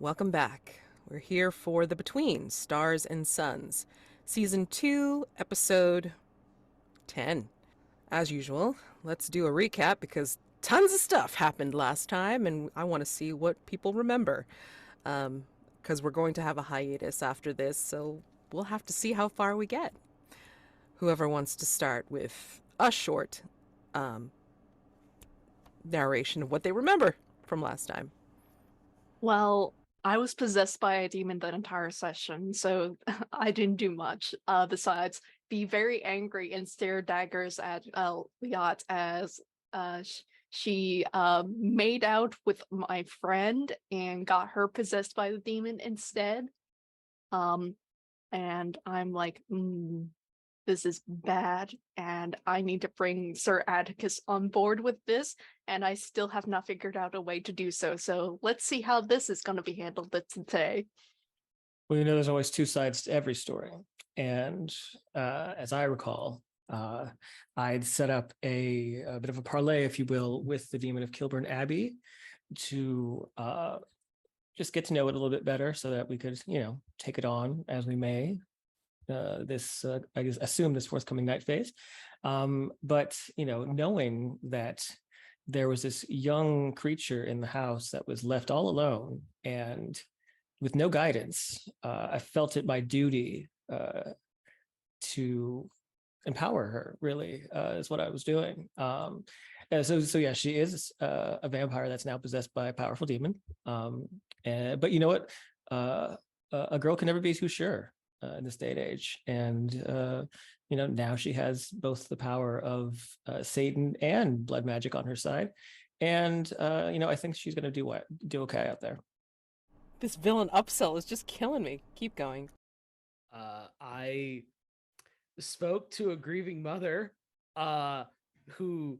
Welcome back. We're here for The Between, Stars and Suns, Season 2, Episode 10. As usual, let's do a recap because tons of stuff happened last time and I want to see what people remember. Because we're going to have a hiatus after this, so we'll have to see how far we get. Whoever wants to start with a short narration of what they remember from last time. Well, I was possessed by a demon that entire session, so I didn't do much besides be very angry and stare daggers at Liat as she made out with my friend and got her possessed by the demon instead. And I'm like, this is bad, and I need to bring Sir Atticus on board with this, and I still have not figured out a way to do so. So let's see how this is going to be handled today. Well, there's always two sides to every story. And as I recall, I'd set up a bit of a parlay, if you will, with the demon of Kilburn Abbey to just get to know it a little bit better so that we could, take it on as we may. I guess, assume this forthcoming night phase. But, knowing that there was this young creature in the house that was left all alone and with no guidance, I felt it my duty to empower her, really, is what I was doing. So yeah, she is a vampire that's now possessed by a powerful demon. But you know what? A girl can never be too sure in this day and age. And, now she has both the power of Satan and blood magic on her side. And, I think she's going to do okay out there. This villain upsell is just killing me. Keep going. I spoke to a grieving mother who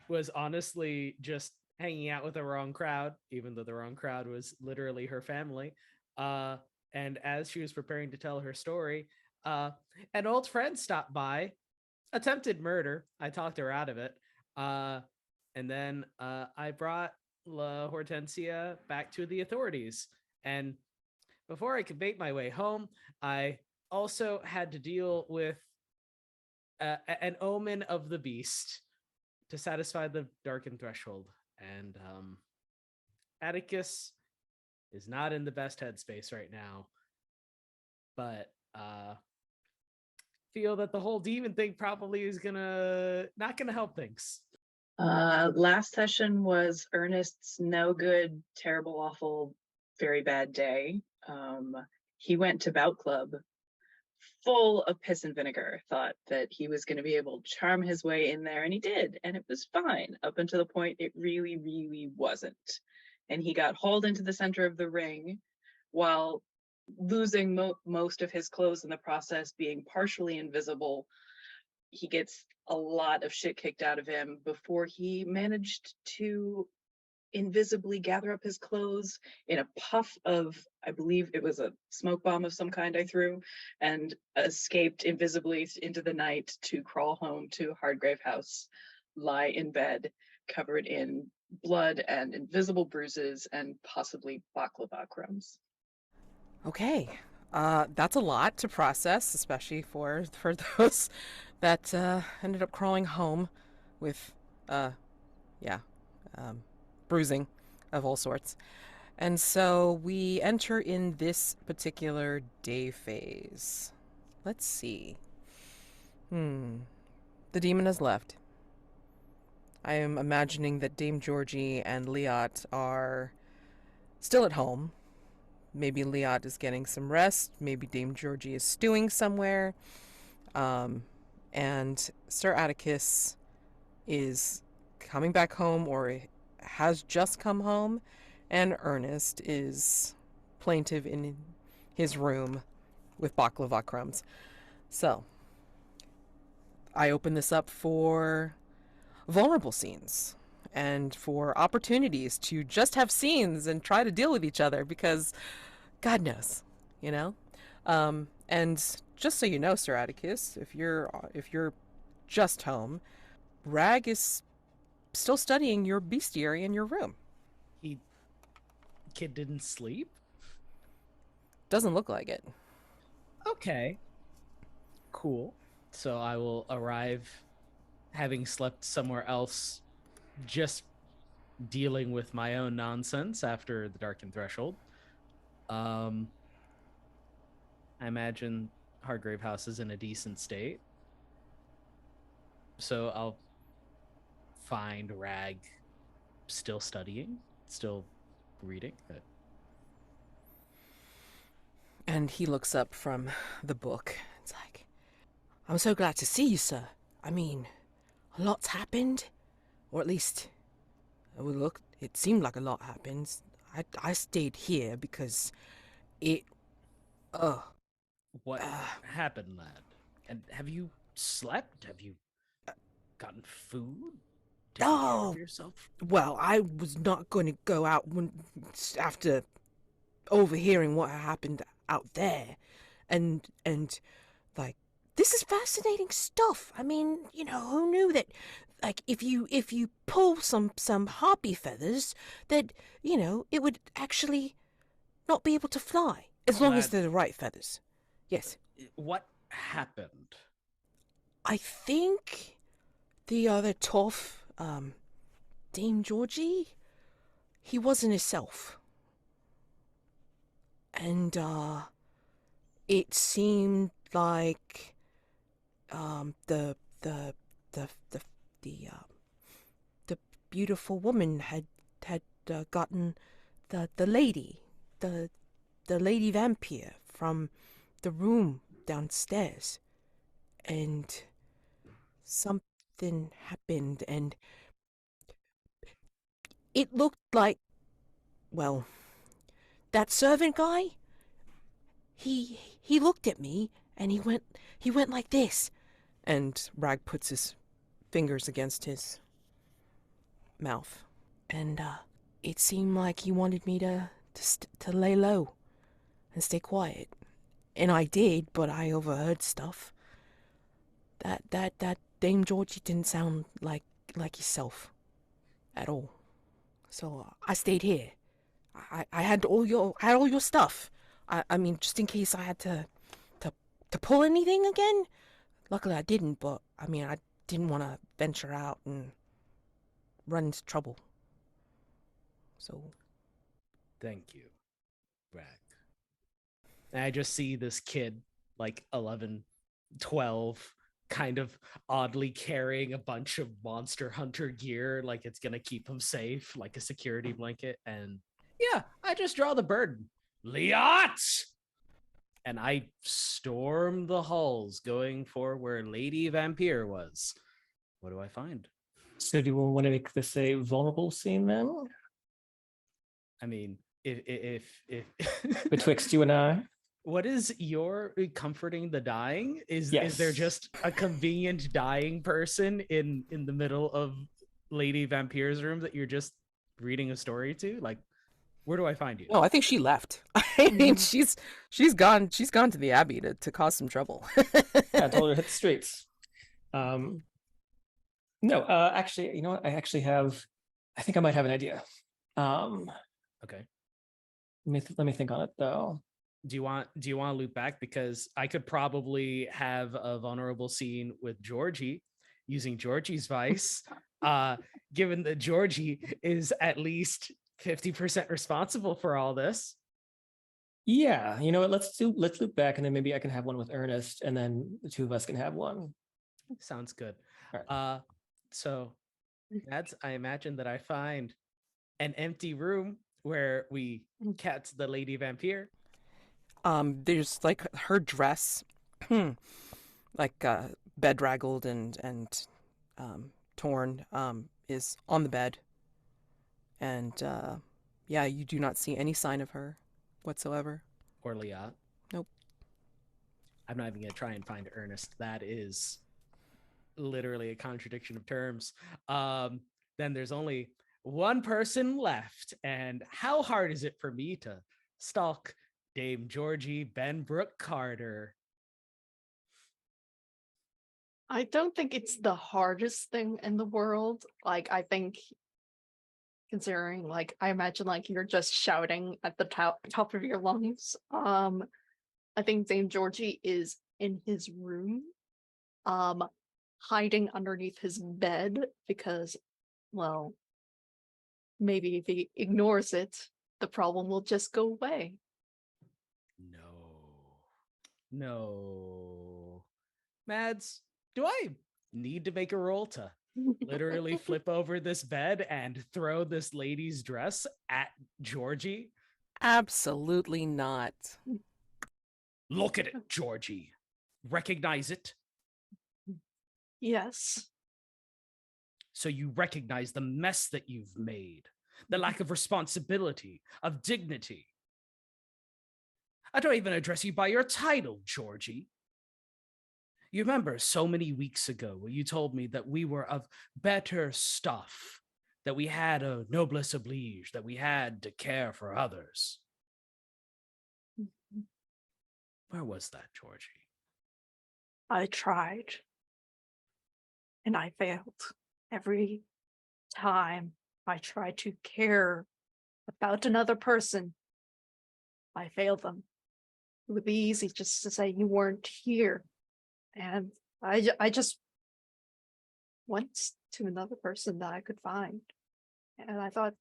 was honestly just hanging out with the wrong crowd, even though the wrong crowd was literally her family. And as she was preparing to tell her story, an old friend stopped by, attempted murder. I talked her out of it. And then I brought La Hortensia back to the authorities. And before I could make my way home, I also had to deal with an omen of the beast to satisfy the darkened threshold. And Atticus is not in the best headspace right now, but feel that the whole demon thing probably is not gonna help things. Last session was Ernest's no good, terrible, awful, very bad day. He went to Bout Club full of piss and vinegar, thought that he was going to be able to charm his way in there, and he did, and it was fine up until the point it really, really wasn't. And he got hauled into the center of the ring while losing most of his clothes in the process, being partially invisible. He gets a lot of shit kicked out of him before he managed to invisibly gather up his clothes in a puff of, I believe it was a smoke bomb of some kind I threw, and escaped invisibly into the night to crawl home to Hardgrave House, lie in bed covered in blood and invisible bruises and possibly baklava crumbs. Okay. That's a lot to process, especially for those that ended up crawling home with bruising of all sorts. And so we enter in this particular day phase. Let's see. The demon has left. I am imagining that Dame Georgie and Liat are still at home. Maybe Liat is getting some rest. Maybe Dame Georgie is stewing somewhere. And Sir Atticus is coming back home or has just come home. And Ernest is plaintive in his room with baklava crumbs. So, I open this up for vulnerable scenes and for opportunities to just have scenes and try to deal with each other because God knows, and just so you know, Sir Atticus, if you're just home, Ragg is still studying your bestiary in your room. He kid didn't sleep? Doesn't look like it. Okay. Cool. So I will arrive having slept somewhere else, just dealing with my own nonsense after the darkened threshold. I imagine Hargrave House is in a decent state. So I'll find Ragg still studying, still reading. And he looks up from the book. It's like, I'm so glad to see you, sir. I mean, a lot's happened. Or at least, it seemed like a lot happened. I stayed here because it, What happened, lad? And have you slept? Have you gotten food? Taken care Oh, of yourself? well, I was not going to go out after overhearing what happened out there. And, like, this is fascinating stuff. I mean, who knew that, like, if you pull some harpy feathers, that, it would actually not be able to fly. As long as they're the right feathers. Yes. What happened? I think the other tough, Dame Georgie, he wasn't himself. And, it seemed like, the beautiful woman had gotten the lady vampire from the room downstairs, and something happened, and it looked like, well, that servant guy, he looked at me and he went like this, and Ragg puts his fingers against his mouth, and it seemed like he wanted me to lay low and stay quiet, and I did, but I overheard stuff. That Dame Georgie didn't sound like himself at all, so I stayed here. I had all your stuff. I mean, just in case I had to pull anything again. Luckily, I didn't. But I mean, I didn't want to venture out and run into trouble. So, Thank you, Ragg. And I just see this kid, like 11, 12, kind of oddly carrying a bunch of Monster Hunter gear, like it's gonna keep him safe, like a security blanket. And yeah, I just draw the bird. Liat! And I storm the halls, going for where Lady Vampire was. What do I find? So do you want to make this a vulnerable scene then? I mean, if Betwixt you and I? what is your comforting the dying? Is there Yes. just a convenient dying person in the middle of Lady Vampire's room that you're just reading a story to? Like, where do I find you? no, I think she left. I mean, she's gone to the abbey to cause some trouble. Yeah, I told her to hit the streets. No, actually, you know what? I think I might have an idea. Okay. Let me think on it though. Do you want to loop back? Because I could probably have a vulnerable scene with Georgie using Georgie's vice, given that Georgie is at least 50% responsible for all this. Yeah, you know what? Let's loop back, and then maybe I can have one with Ernest, and then the two of us can have one. Sounds good. All right. So I imagine that I find an empty room where we catch the Lady Vampire. There's like her dress, like bedraggled and torn, is on the bed, and yeah, you do not see any sign of her whatsoever. Or Liat. Nope. I'm not even gonna try and find Ernest. That is literally a contradiction of terms. Then there's only one person left, and how hard is it for me to stalk Dame Georgie Benbrook-Carter? I don't think it's the hardest thing in the world. Like, I think considering like I imagine like you're just shouting at the top of your lungs. I think Dame Georgie is in his room, hiding underneath his bed because, well, maybe if he ignores it, the problem will just go away. No. Mads, do I need to make a roll to literally flip over this bed and throw this lady's dress at Georgie? Absolutely not. Look at it, Georgie. Recognize it? Yes. So you recognize the mess that you've made, the lack of responsibility, of dignity. I don't even address you by your title, Georgie. You remember so many weeks ago when you told me that we were of better stuff, that we had a noblesse oblige, that we had to care for others. Where was that, Georgie? I tried. And I failed. Every time I tried to care about another person, I failed them. It would be easy just to say you weren't here. And I just went to another person that I could find. And I thought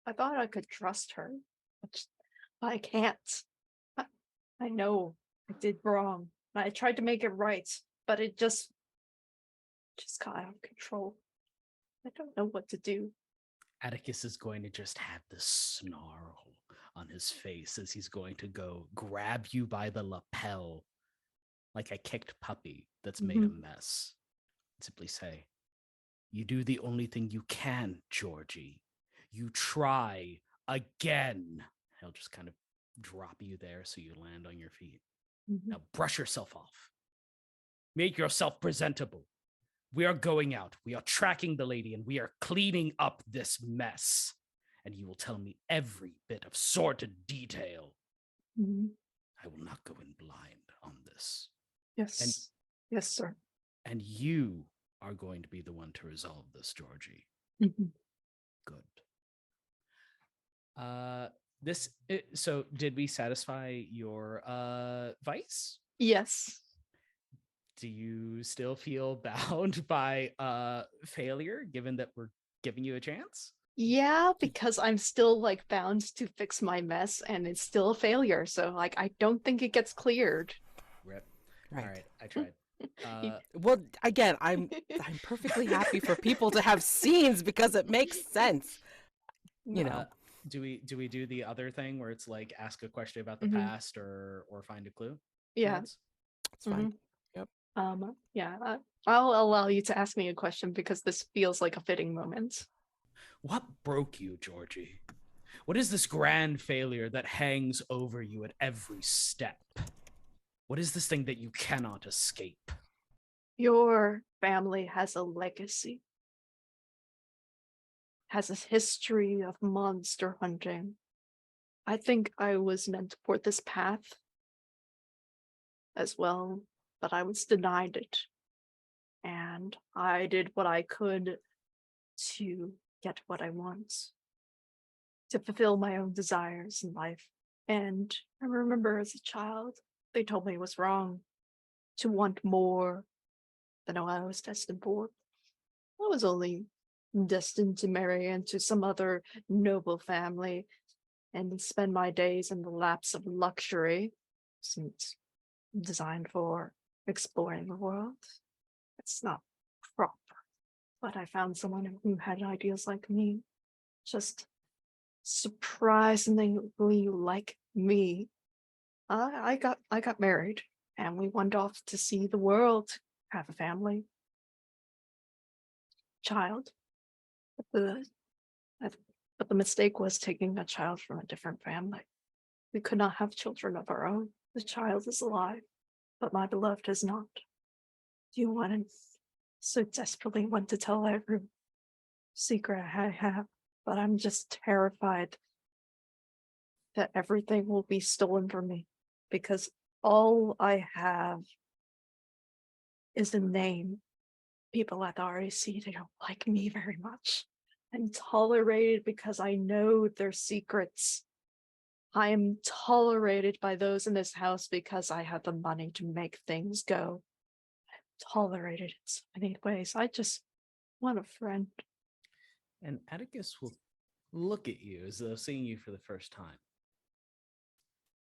I could trust her. But I can't. I know I did wrong. I tried to make it right, but it just got out of control. I don't know what to do. Atticus is going to just have this snarl on his face as he's going to go grab you by the lapel like a kicked puppy that's made a mess. Simply say, you do the only thing you can, Georgie. You try again. He'll just kind of drop you there so you land on your feet. Now brush yourself off. Make yourself presentable. We are going out. We are tracking the lady and we are cleaning up this mess. And you will tell me every bit of sordid detail. I will not go in blind on this. Yes. Yes, sir. And you are going to be the one to resolve this, Georgie. Good. So did we satisfy your vice? Yes. Do you still feel bound by failure, given that we're giving you a chance? Yeah, because I'm still like bound to fix my mess and it's still a failure. So like I don't think it gets cleared. Rip. Right. All right, I tried. Well, again, I'm perfectly happy for people to have scenes because it makes sense. You know. Do we do the other thing where it's like ask a question about the past or find a clue? Yeah. It's fine. Yep. Yeah, I'll allow you to ask me a question because this feels like a fitting moment. What broke you, Georgie? What is this grand failure that hangs over you at every step? What is this thing that you cannot escape? Your family has a legacy, has a history of monster hunting. I think I was meant for this path as well, but I was denied it. And I did what I could to get what I want, to fulfill my own desires in life. And I remember as a child, they told me it was wrong to want more than what I was destined for. I was only destined to marry into some other noble family and spend my days in the laps of luxury, since designed for exploring the world. It's not proper. But I found someone who had ideas like me, just surprisingly like me. I got married, and we went off to see the world, have a family, child. But the mistake was taking a child from a different family. We could not have children of our own. The child is alive, but my beloved is not. Do you want to so desperately want to tell every secret I have, but I'm just terrified that everything will be stolen from me because all I have is a name. People at the RAC, they don't like me very much. I'm tolerated because I know their secrets. I am tolerated by those in this house because I have the money to make things go. I'm tolerated in so many ways. I just want a friend. And Atticus will look at you as though seeing you for the first time.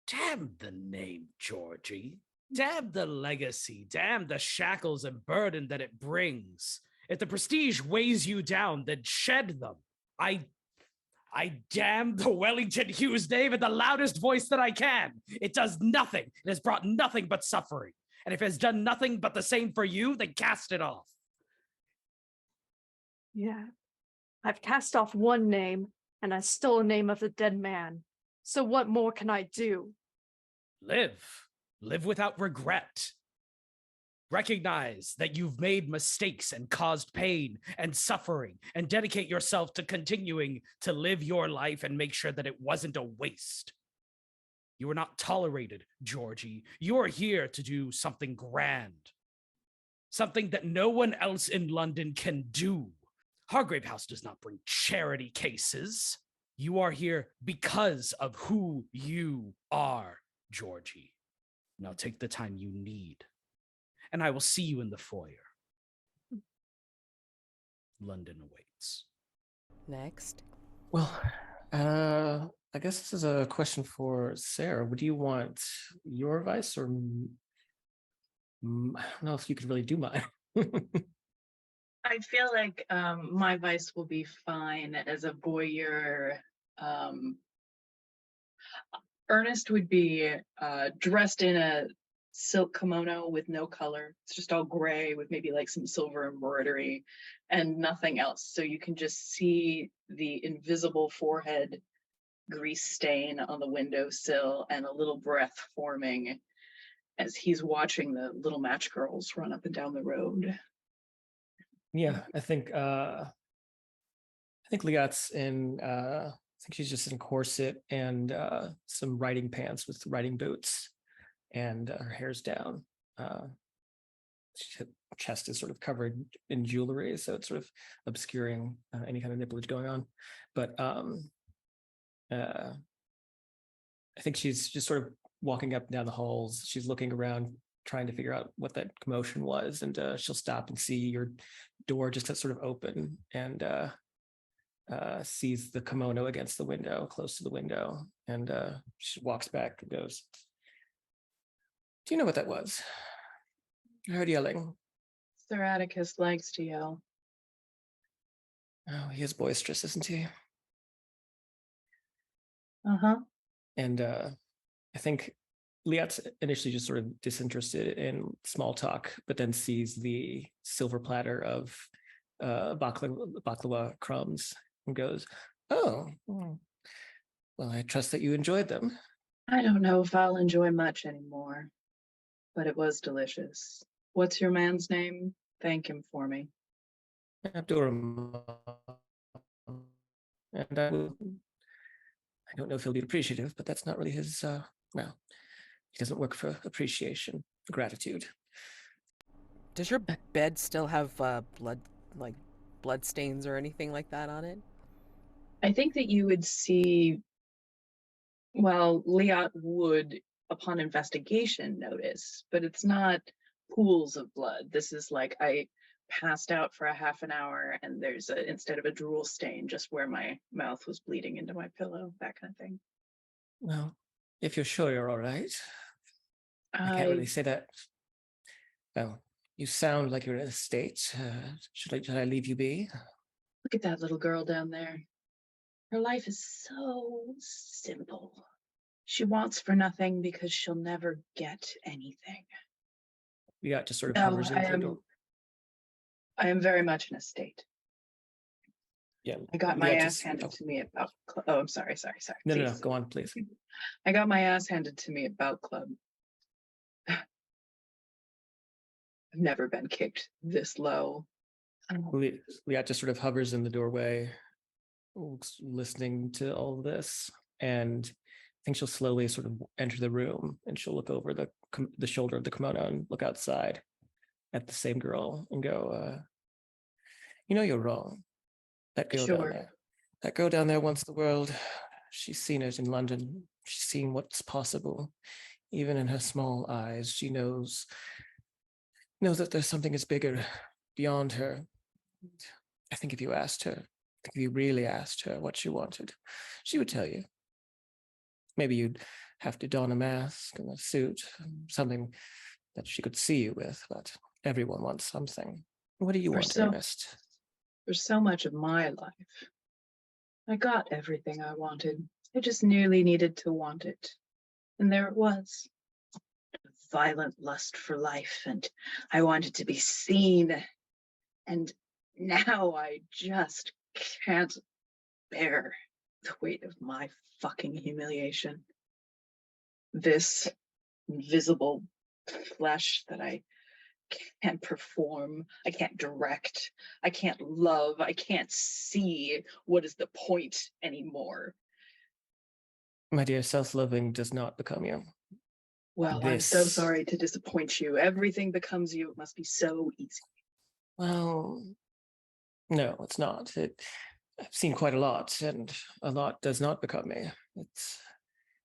Damn the name, Georgie. Damn the legacy. Damn the shackles and burden that it brings. If the prestige weighs you down, then shed them. I damn the Wellington-Hughes name in the loudest voice that I can. It does nothing. It has brought nothing but suffering. And if it has done nothing but the same for you, then cast it off. Yeah. I've cast off one name, and I stole a name of the dead man. So what more can I do? Live. Live without regret. Recognize that you've made mistakes and caused pain and suffering, and dedicate yourself to continuing to live your life and make sure that it wasn't a waste. You are not tolerated, Georgie. You are here to do something grand. Something that no one else in London can do. Hargrave House does not bring charity cases. You are here because of who you are, Georgie. Now take the time you need, and I will see you in the foyer. London awaits. Next. Well, I guess this is a question for Sarah. Would you want your advice, or I don't know if you could really do mine. I feel like my vice will be fine as a voyeur. Ernest would be dressed in a silk kimono with no color. It's just all gray with maybe like some silver embroidery and nothing else. So you can just see the invisible forehead grease stain on the windowsill and a little breath forming as he's watching the little match girls run up and down the road. Yeah, I think Liat's in I think she's just in corset and some riding pants with riding boots, and her hair's down. Her chest is sort of covered in jewelry, so it's sort of obscuring any kind of nipplage going on. But I think she's just sort of walking up and down the halls. She's looking around, trying to figure out what that commotion was, and she'll stop and see your door just sort of open, and sees the kimono against the window, close to the window, and she walks back and goes, "Do you know what that was? I heard yelling." Sir Atticus likes to yell. Oh, he is boisterous, isn't he? Uh-huh. And I think Liat's initially just sort of disinterested in small talk, but then sees the silver platter of baklava crumbs and goes, "Oh, well, I trust that you enjoyed them." I don't know if I'll enjoy much anymore, but it was delicious. What's your man's name? Thank him for me. Abdurrahman. And I don't know if he'll be appreciative, but that's not really his, well, he doesn't work for appreciation, for gratitude. Does your bed still have blood stains or anything like that on it? I think that you would see, well, Liat would, upon investigation, notice, but it's not pools of blood. This is like I passed out for a half an hour and there's instead of a drool stain, just where my mouth was bleeding into my pillow, that kind of thing. Well, if you're sure you're all right, I can't really say that. Well, you sound like you're in a state. Should I leave you be? Look at that little girl down there. Her life is so simple. She wants for nothing because she'll never get anything. You got to sort of No, hovers into the door. I am very much in a state. Yeah. I got my ass handed to me at Bout Club. Oh, I'm sorry. No, go on, please. I got my ass handed to me at Bout Club. I've never been kicked this low. Liat just sort of hovers in the doorway, listening to all of this, and I think she'll slowly sort of enter the room, and she'll look over the shoulder of the kimono and look outside at the same girl and go, "You know you're wrong. That girl down Sure. there. That girl down there wants the world. She's seen it in London. She's seen what's possible. Even in her small eyes, she knows that there's something that's bigger beyond her. I think if you really asked her what she wanted, she would tell you. Maybe you'd have to don a mask and a suit, something that she could see you with, but everyone wants something. What do you want, Ernest? For so much of my life, I got everything I wanted. I just nearly needed to want it. And there it was. A violent lust for life, and I wanted to be seen. And now I just can't bear the weight of my fucking humiliation. This visible flesh that I can't perform, I can't direct, I can't love, I can't see what is the point anymore. My dear, self-loving does not become you. Well, I'm so sorry to disappoint you. Everything becomes you. It must be so easy. Well, no, it's not. I've seen quite a lot, and a lot does not become me.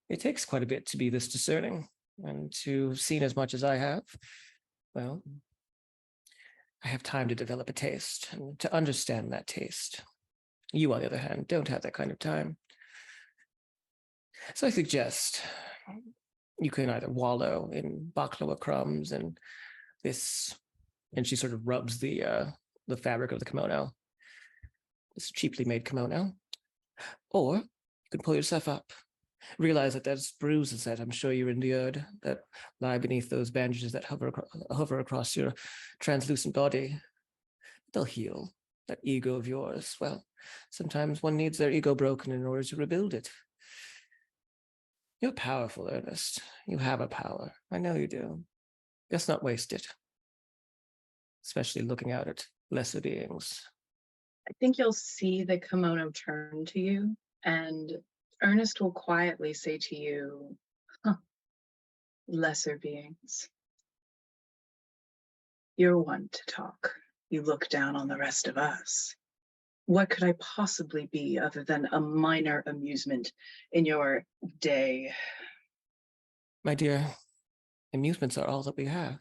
It takes quite a bit to be this discerning, and to have seen as much as I have. Well, I have time to develop a taste and to understand that taste. You, on the other hand, don't have that kind of time. So I suggest you can either wallow in baklava crumbs and this, and she sort of rubs the fabric of the kimono, this cheaply made kimono, or you can pull yourself up. Realize that there's bruises that I'm sure you endured that lie beneath those bandages that hover across your translucent body. They'll heal. That ego of yours, well, sometimes one needs their ego broken in order to rebuild it. You're powerful, Ernest. You have a power. I know you do. Let's not waste it. Especially looking out at lesser beings. I think you'll see the kimono turn to you, and Ernest will quietly say to you, huh, lesser beings. You're one to talk. You look down on the rest of us. What could I possibly be other than a minor amusement in your day? My dear, amusements are all that we have.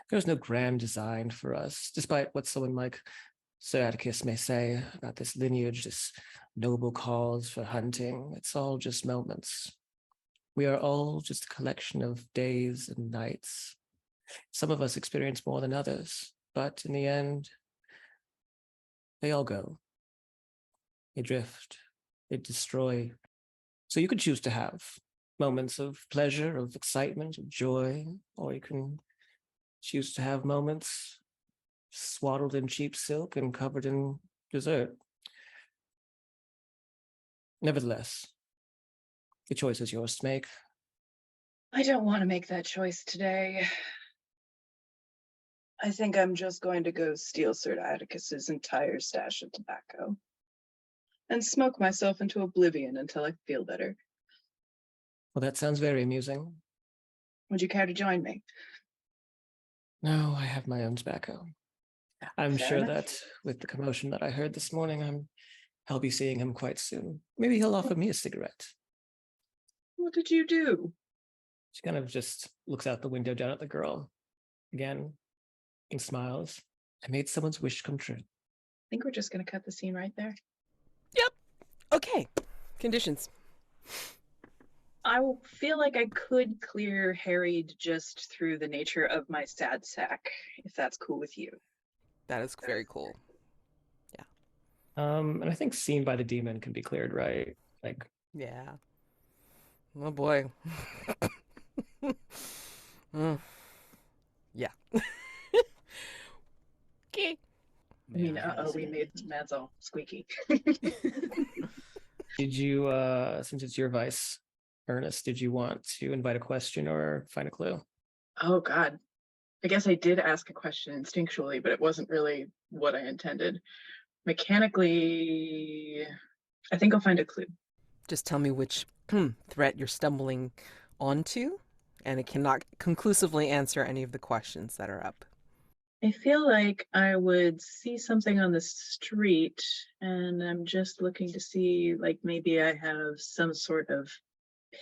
There's no grand design for us, despite what someone like Sir Atticus may say about this lineage, this noble cause for hunting. It's all just moments. We are all just a collection of days and nights. Some of us experience more than others, but in the end, they all go. They drift. They destroy. So you could choose to have moments of pleasure, of excitement, of joy, or you can choose to have moments swaddled in cheap silk and covered in dessert. Nevertheless, the choice is yours to make. I don't want to make that choice today. I think I'm just going to go steal Sir Atticus's entire stash of tobacco and smoke myself into oblivion until I feel better. Well, that sounds very amusing. Would you care to join me? No, I have my own tobacco. I'm Fair sure enough. that with the commotion that I heard this morning, I'll be seeing him quite soon. Maybe he'll offer me a cigarette. What did you do? She kind of just looks out the window down at the girl again and smiles. I made someone's wish come true. I think we're just going to cut the scene right there. Yep. Okay. Conditions. I feel like I could clear Harried just through the nature of my sad sack, if that's cool with you. That is very cool. And I think seen by the demon can be cleared, right? Like, Yeah. Oh boy. Yeah. Okay. I mean, we made Mads all squeaky. did you, since it's your vice, Ernest, did you want to invite a question or find a clue? Oh, God. I guess I did ask a question instinctually, but it wasn't really what I intended. Mechanically, I think I'll find a clue. Just tell me which threat you're stumbling onto, and it cannot conclusively answer any of the questions that are up. I feel like I would see something on the street, and I'm just looking to see, like, maybe I have some sort of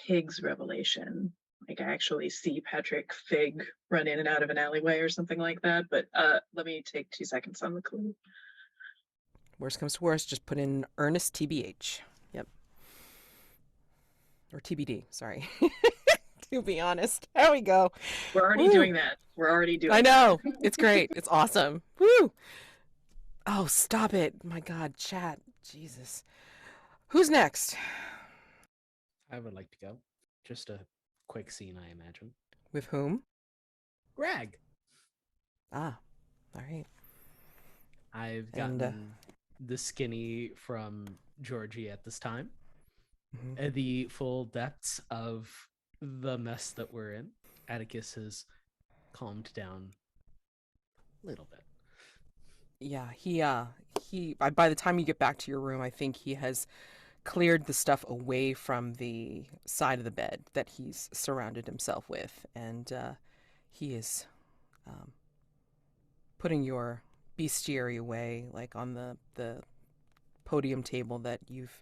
pig's revelation. Like, I actually see Patrick Fig run in and out of an alleyway or something like that. But let me take 2 seconds on the clue. Worst comes to worst, just put in Ernest TBH. Yep. Or TBD, sorry. To be honest. There we go. We're already Woo. doing that. We're already doing I that. know. It's great. It's awesome. Woo! Oh, stop it. My God, chat. Jesus. Who's next? I would like to go. Just a quick scene, I imagine. With whom? Ragg. Ah, all right. I've And, gotten the skinny from Georgie at this time. Mhm. The full depths of the mess that we're in. Atticus has calmed down a little bit. Yeah, he by the time you get back to your room, I think he has cleared the stuff away from the side of the bed that he's surrounded himself with, and he is putting your bestiary away, like on the podium table that you've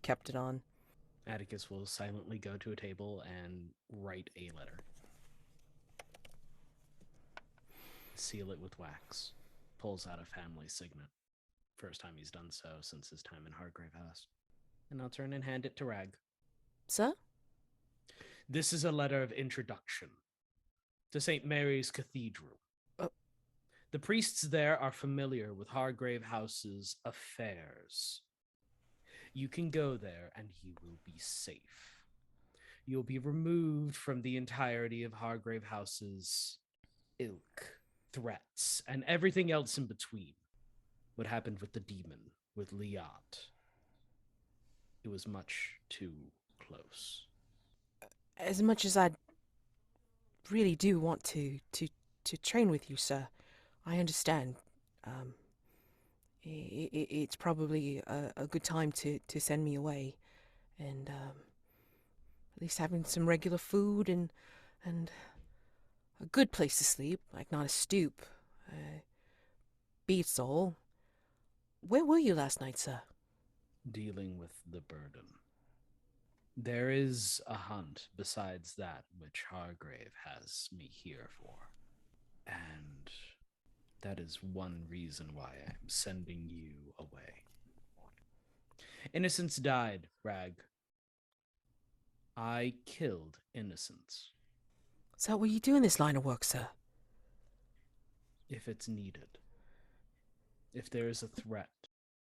kept it on. Atticus will silently go to a table and write a letter. Seal it with wax. Pulls out a family signet. First time he's done so since his time in Hargrave House. And I'll turn and hand it to Ragg. Sir? This is a letter of introduction to St. Mary's Cathedral. Oh. The priests there are familiar with Hargrave House's affairs. You can go there and you will be safe. You'll be removed from the entirety of Hargrave House's ilk, threats, and everything else in between. What happened with the demon, with Liat. It was much too close. As much as I really do want to train with you, sir, I understand. It's probably a good time to send me away, and at least having some regular food and a good place to sleep, like not a stoop, beats all. Where were you last night, sir? Dealing with the burden. There is a hunt besides that which Hargrave has me here for. And that is one reason why I'm sending you away. Innocents died, Ragg. I killed innocents. Is that what you do in this line of work, sir? If it's needed. If there is a threat.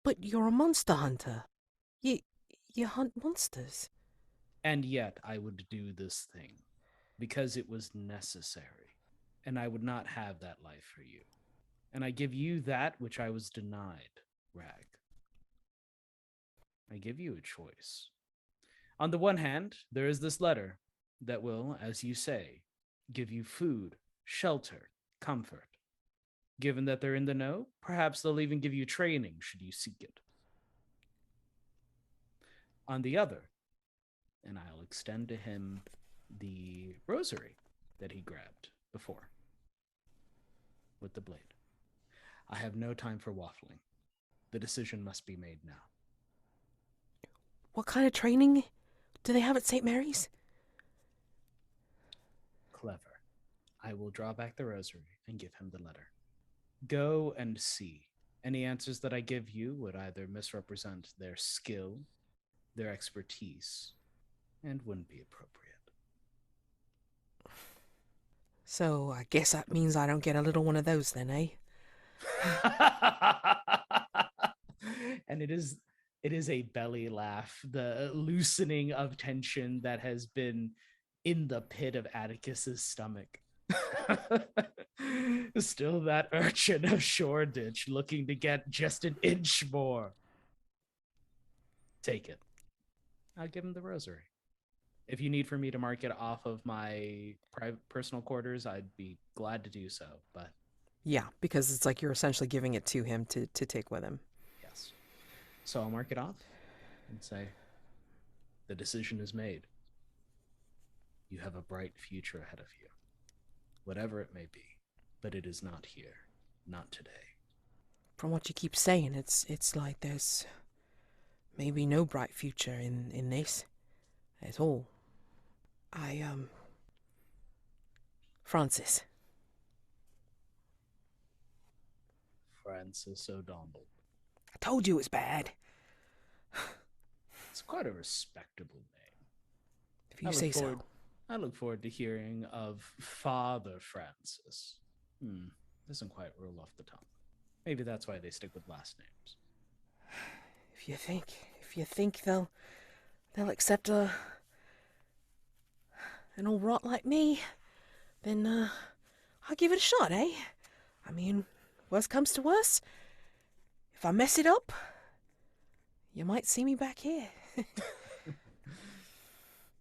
But you're a monster hunter. You hunt monsters. And yet I would do this thing. Because it was necessary. And I would not have that life for you. And I give you that which I was denied, Ragg. I give you a choice. On the one hand, there is this letter that will, as you say, give you food, shelter, comfort. Given that they're in the know, perhaps they'll even give you training should you seek it. On the other, and I'll extend to him the rosary that he grabbed before with the blade. I have no time for waffling. The decision must be made now. What kind of training do they have at St. Mary's? Clever. I will draw back the rosary and give him the letter. Go and see. Any answers that I give you would either misrepresent their skill, their expertise, and wouldn't be appropriate. So I guess that means I don't get a little one of those then, eh? And it is a belly laugh, the loosening of tension that has been in the pit of Atticus's stomach. Still that urchin of Shoreditch looking to get just an inch more. Take it. I'll give him the rosary. If you need for me to mark it off of my personal quarters, I'd be glad to do so, but... Yeah, because it's like you're essentially giving it to him to take with him. Yes. So I'll mark it off and say, the decision is made. You have a bright future ahead of you, whatever it may be, but it is not here. Not today. From what you keep saying, it's like there's maybe no bright future in this at all. Francis. Francis O'Donnell. I told you it was bad. It's quite a respectable name. If you say so. I look forward to hearing of Father Francis. Doesn't quite roll off the tongue. Maybe that's why they stick with last names. If you think they'll accept an old rot like me, then I'll give it a shot, eh? I mean, worst comes to worst, if I mess it up, you might see me back here.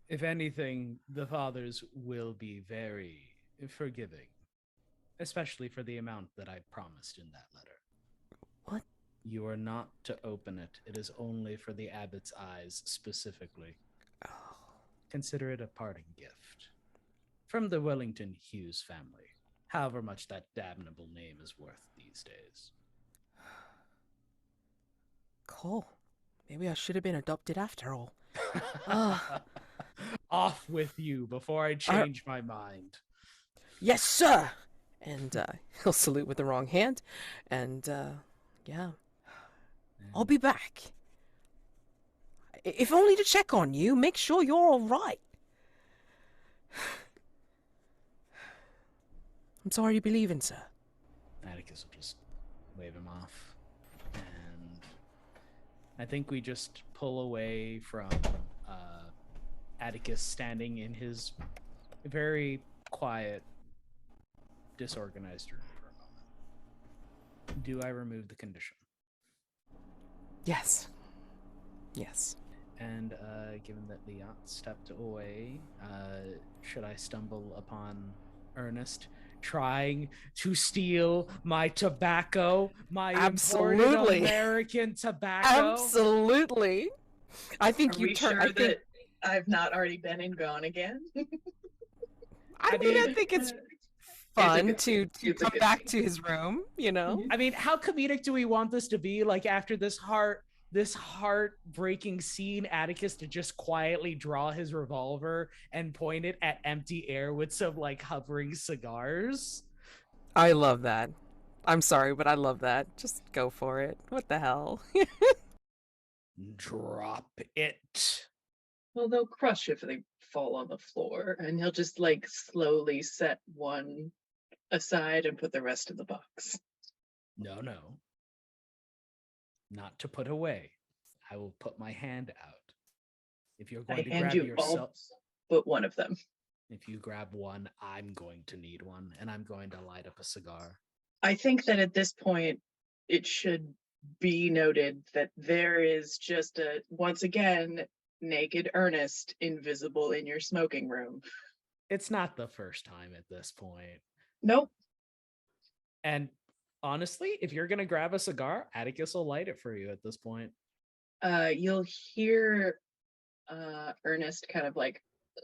If anything, the fathers will be very forgiving, especially for the amount that I promised in that letter. What? You are not to open it. It is only for the abbot's eyes specifically. Oh. Consider it a parting gift. From the Wellington-Hughes family, however much that damnable name is worth these days. Cool. Maybe I should have been adopted after all. Off with you before I change my mind. Yes, sir! And he'll salute with the wrong hand. And, yeah. I'll be back. If only to check on you, make sure you're all right. I'm sorry to be leaving, sir. Atticus will just wave him off. And I think we just pull away from Atticus standing in his very quiet, disorganized room for a moment. Do I remove the condition? Yes. Yes. And given that Liat stepped away, should I stumble upon Ernest trying to steal my tobacco, my imported American tobacco? Absolutely. I think Are we sure that I've not already been and gone again? I think it's fun to come back to his room, you know? I mean, how comedic do we want this to be? Like, after this heartbreaking scene, Atticus to just quietly draw his revolver and point it at empty air with some like hovering cigars. I love that. I'm sorry, but I love that. Just go for it. What the hell? Drop it. Well, they'll crush if they fall on the floor, and he'll just like slowly set one aside and put the rest in the box. No. Not to put away. I will put my hand out. If you're going to grab yourself, but one of them. If you grab one, I'm going to need one, and I'm going to light up a cigar. I think that at this point, it should be noted that there is just once again, naked Ernest invisible in your smoking room. It's not the first time at this point. Nope. And honestly, if you're going to grab a cigar, Atticus will light it for you at this point. You'll hear Ernest kind of like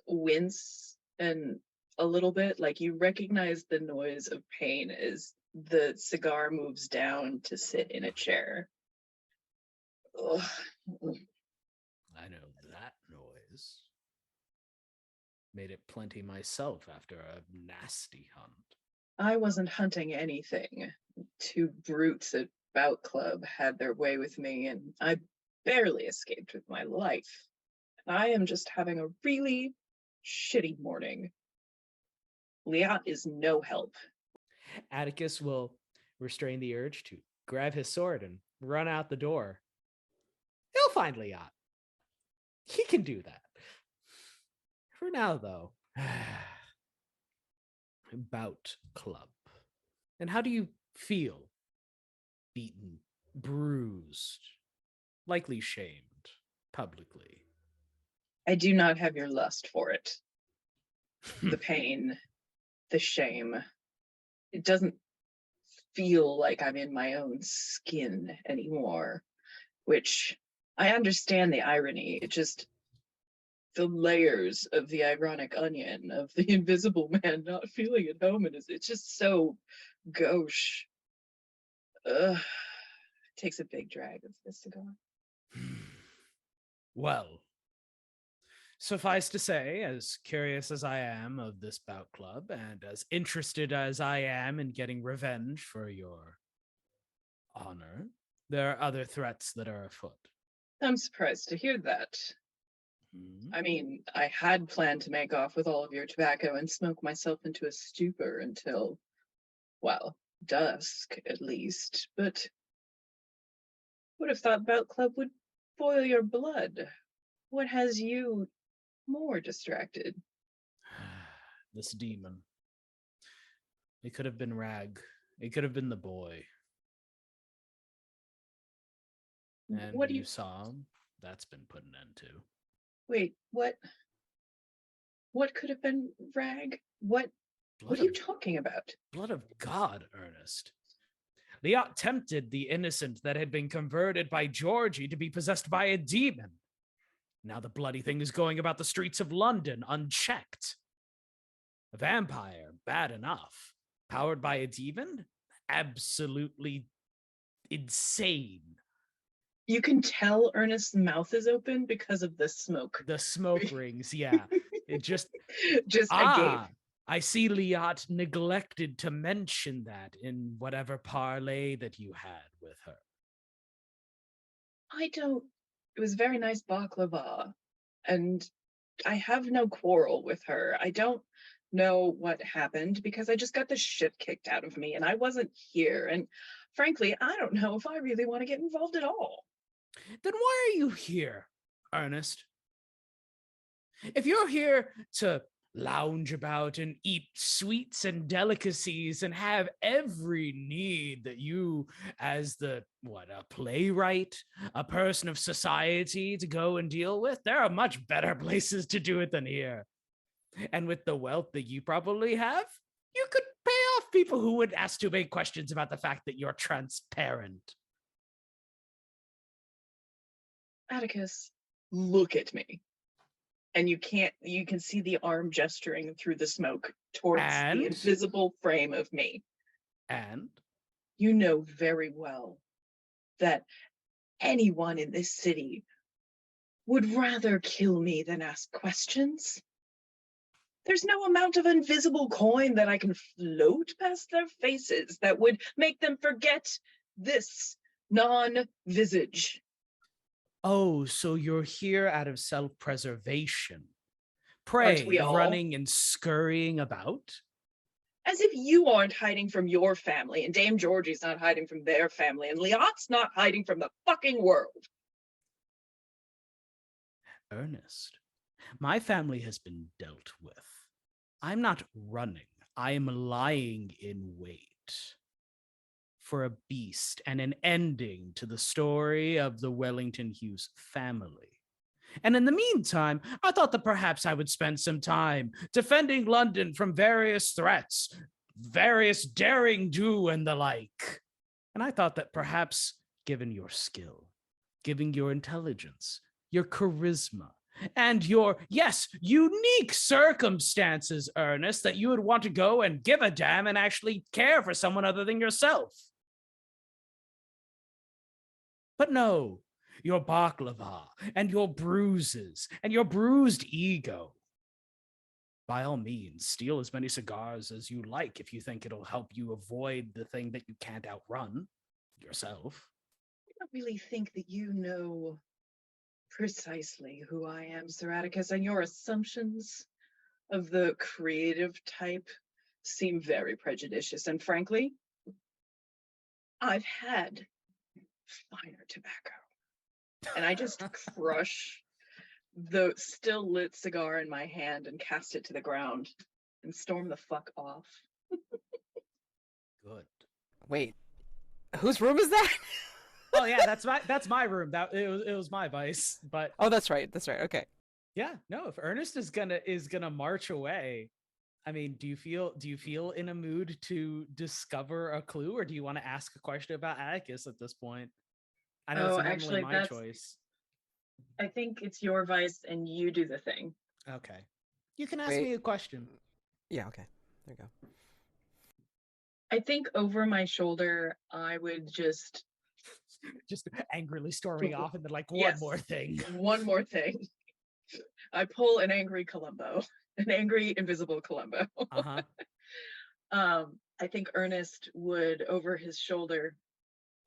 wince and a little bit, like you recognize the noise of pain as the cigar moves down to sit in a chair. Ugh. I know that noise. Made it plenty myself after a nasty hunt. I wasn't hunting anything. Two brutes at Bout Club had their way with me, and I barely escaped with my life. I am just having a really shitty morning. Liat is no help. Atticus will restrain the urge to grab his sword and run out the door. He'll find Liat. He can do that. For now, though, Bout Club. And how do you feel? Beaten, bruised, likely shamed publicly. I do not have your lust for it. The pain, the shame. It doesn't feel like I'm in my own skin anymore, which I understand the irony. It just, the layers of the ironic onion of the invisible man not feeling at home, and it's just so gauche. Takes a big drag of the cigar. Well, suffice to say, as curious as I am of this bout club, and as interested as I am in getting revenge for your honor, there are other threats that are afoot. I'm surprised to hear that. Hmm? I mean, I had planned to make off with all of your tobacco and smoke myself into a stupor until, well, dusk at least, but would have thought Bout Club would boil your blood. What has you more distracted? This demon. It could have been Ragg. It could have been the boy. And What do you you saw him, that's been put an end to. wait? What could have been Ragg? What Blood are you of talking about? blood of God, Ernest. Liat tempted the innocent that had been converted by Georgie to be possessed by a demon. Now the bloody thing is going about the streets of London unchecked. A vampire, bad enough. Powered by a demon? Absolutely insane. You can tell Ernest's mouth is open because of the smoke. The smoke rings, yeah. It just Just a gape. I see Liat neglected to mention that in whatever parley that you had with her. It was very nice baklava, and I have no quarrel with her. I don't know what happened because I just got the shit kicked out of me and I wasn't here. And frankly, I don't know if I really want to get involved at all. Then why are you here, Ernest? If you're here to lounge about and eat sweets and delicacies and have every need that you, as a playwright, a person of society, to go and deal with, there are much better places to do it than here. And with the wealth that you probably have, you could pay off people who would ask too many questions about the fact that you're transparent. Atticus, look at me. And you can see the arm gesturing through the smoke towards the invisible frame of me. And? You know very well that anyone in this city would rather kill me than ask questions. There's no amount of invisible coin that I can float past their faces that would make them forget this non-visage. Oh, so you're here out of self-preservation. Aren't we Pray, all? running and scurrying about? As if you aren't hiding from your family, and Dame Georgie's not hiding from their family, and Liat's not hiding from the fucking world. Ernest, my family has been dealt with. I'm not running. I am lying in wait for a beast and an ending to the story of the Wellington-Hughes family. And in the meantime, I thought that perhaps I would spend some time defending London from various threats, various daring do and the like. And I thought that perhaps, given your skill, given your intelligence, your charisma, and your, yes, unique circumstances, Ernest, that you would want to go and give a damn and actually care for someone other than yourself. But no, your baklava and your bruises and your bruised ego. By all means, steal as many cigars as you like if you think it'll help you avoid the thing that you can't outrun yourself. I don't really think that you know precisely who I am, Sir Atticus, and your assumptions of the creative type seem very prejudicious. And frankly, I've had finer tobacco. And I just crush the still lit cigar in my hand and cast it to the ground and storm the fuck off. Good. Wait, whose room is that? Oh yeah, that's my room. It was my vice. But Oh, that's right. That's right. Okay. yeah, no, if Ernest is gonna march away, I mean, do you feel in a mood to discover a clue, or do you want to ask a question about Atticus at this point? I know it's normally my choice. I think it's your vice and you do the thing. Okay. You can ask me a question. Yeah, okay. There you go. I think over my shoulder, I would just angrily storming off, and then like one Yes. more thing. One more thing. I pull an angry Columbo, an angry invisible Columbo. Uh-huh. I think Ernest would, over his shoulder,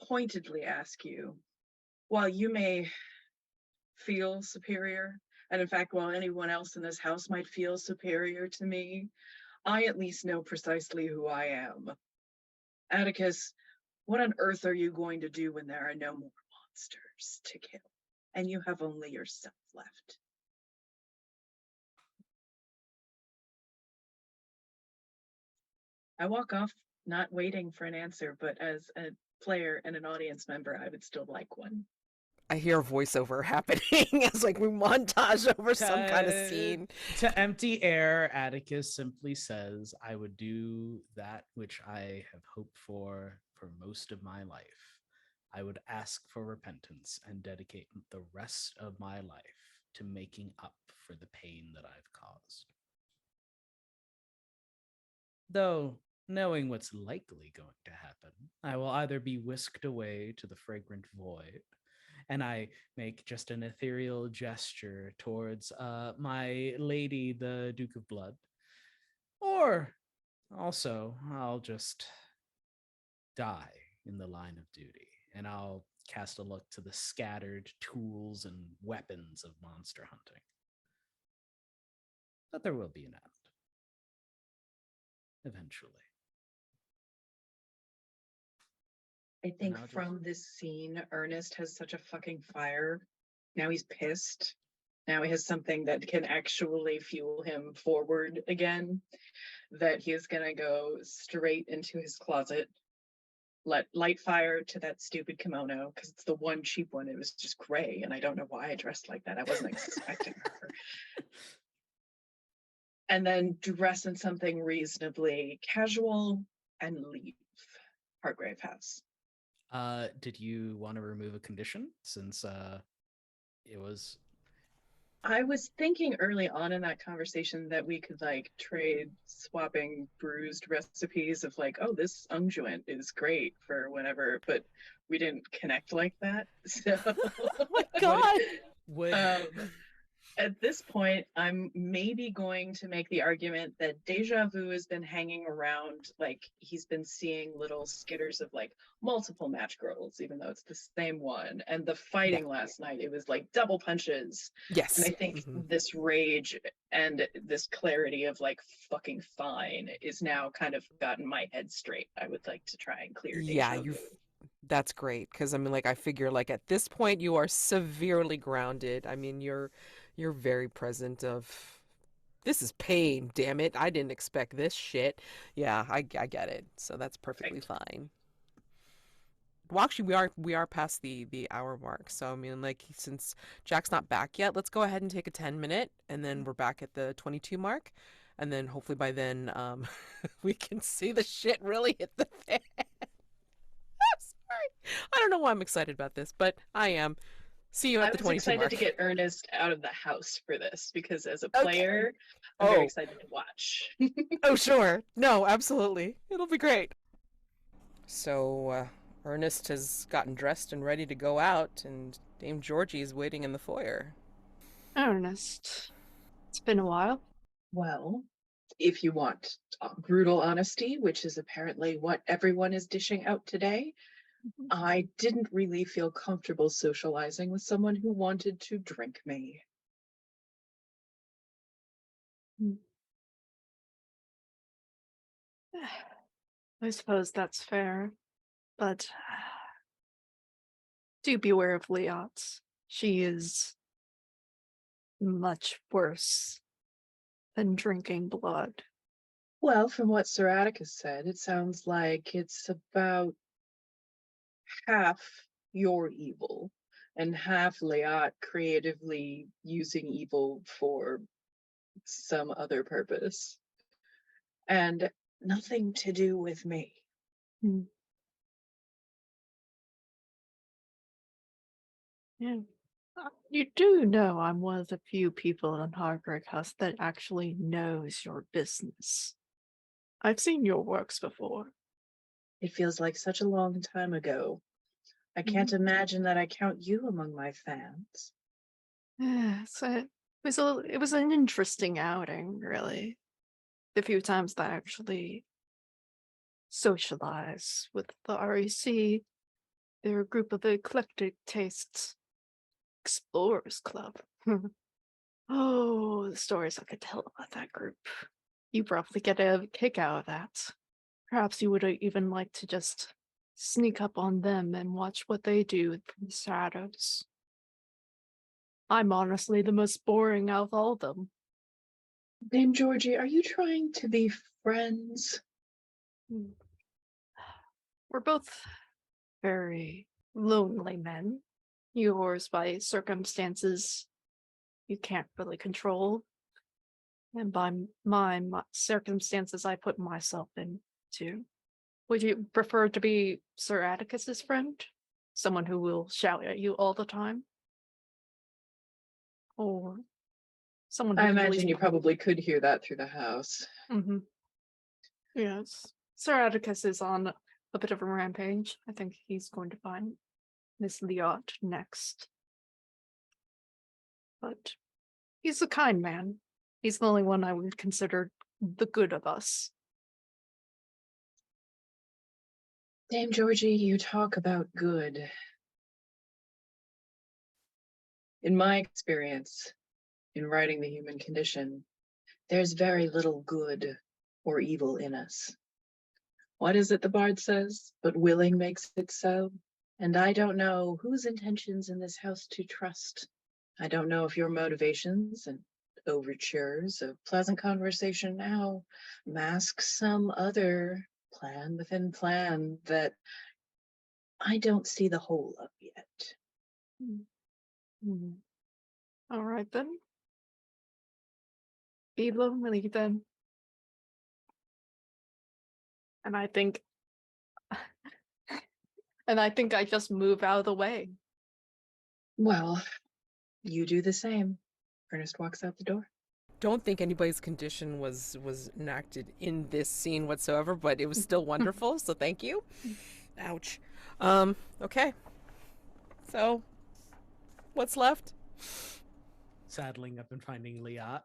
pointedly ask you, while you may feel superior, and in fact, while anyone else in this house might feel superior to me, I at least know precisely who I am. Atticus, what on earth are you going to do when there are no more monsters to kill, and you have only yourself left? I walk off, not waiting for an answer, but as a player and an audience member, I would still like one. I hear a voiceover happening as like we montage over some kind of scene. To empty air, Atticus simply says, I would do that which I have hoped for most of my life. I would ask for repentance and dedicate the rest of my life to making up for the pain that I've caused. Though, knowing what's likely going to happen, I will either be whisked away to the fragrant void, and I make just an ethereal gesture towards my lady, the Duke of Blood, or also I'll just die in the line of duty, and I'll cast a look to the scattered tools and weapons of monster hunting. But there will be an end. Eventually. I think I'll just- from this scene, Ernest has such a fucking fire. Now he's pissed. Now he has something that can actually fuel him forward again, that he is going to go straight into his closet, light fire to that stupid kimono, because it's the one cheap one. It was just gray, and I don't know why I dressed like that. I wasn't expecting her. And then dress in something reasonably casual and leave Hargrave House. Did you want to remove a condition since it was? I was thinking early on in that conversation that we could like trade swapping bruised recipes of like, oh, this unguent is great for whenever, but we didn't connect like that. So Oh my god. Would at this point, I'm maybe going to make the argument that deja vu has been hanging around, like he's been seeing little skitters of like multiple match girls, even though it's the same one. And the fighting last night, it was like double punches. Yes. And I think this rage and this clarity of like fucking fine is now kind of gotten my head straight. I would like to try and clear deja vu. That's great, because I mean, like, I figure like at this point you are severely grounded. I mean, you're very present of, this is pain, damn it, I didn't expect this shit. Yeah, I get it, so that's perfectly fine. Well, actually, we are past the hour mark, so I mean, like, since Jack's not back yet, let's go ahead and take a 10-minute, and then we're back at the 22 mark, and then hopefully by then we can see the shit really hit the fan. Sorry, I don't know why I'm excited about this, but I am. See you at the 22 mark. I was excited to get Ernest out of the house for this, because as a player, I'm very excited to watch. Oh, sure. No, absolutely. It'll be great. So, Ernest has gotten dressed and ready to go out, and Dame Georgie is waiting in the foyer. Ernest, it's been a while. Well, if you want brutal honesty, which is apparently what everyone is dishing out today, I didn't really feel comfortable socializing with someone who wanted to drink me. I suppose that's fair, but do beware of Liat. She is much worse than drinking blood. Well, from what Sir Atticus said, it sounds like it's about half your evil and half Liat creatively using evil for some other purpose. And nothing to do with me. Yeah. You do know I'm one of the few people in Hargrave House that actually knows your business. I've seen your works before. It feels like such a long time ago. I can't imagine that I count you among my fans. So it was an interesting outing, really. The few times that I actually socialize with the REC, they're a group of eclectic tastes. Explorers Club. Oh, the stories I could tell about that group. You probably get a kick out of that. Perhaps you would even like to just sneak up on them and watch what they do from the shadows. I'm honestly the most boring out of all of them. Dame Georgie, are you trying to be friends? We're both very lonely men. Yours by circumstances you can't really control, and by my circumstances I put myself into. Would you prefer to be Sir Atticus's friend? Someone who will shout at you all the time? Or someone who I can at imagine least... you probably could hear that through the house. Mm-hmm. Yes. Sir Atticus is on a bit of a rampage. I think he's going to find Miss Liat next. But he's a kind man. He's the only one I would consider the good of us. Dame Georgie, you talk about good. In my experience, in writing the human condition, there's very little good or evil in us. What is it the bard says? But willing makes it so. And I don't know whose intentions in this house to trust. I don't know if your motivations and overtures of pleasant conversation now mask some other plan within plan that I don't see the whole of yet. All right then. Be lonely then. And I think I just move out of the way. Well, you do the same. Ernest walks out the door. Don't think anybody's condition was enacted in this scene whatsoever, but it was still wonderful, so thank you. Ouch. Okay. So, what's left? Saddling up and finding Liat.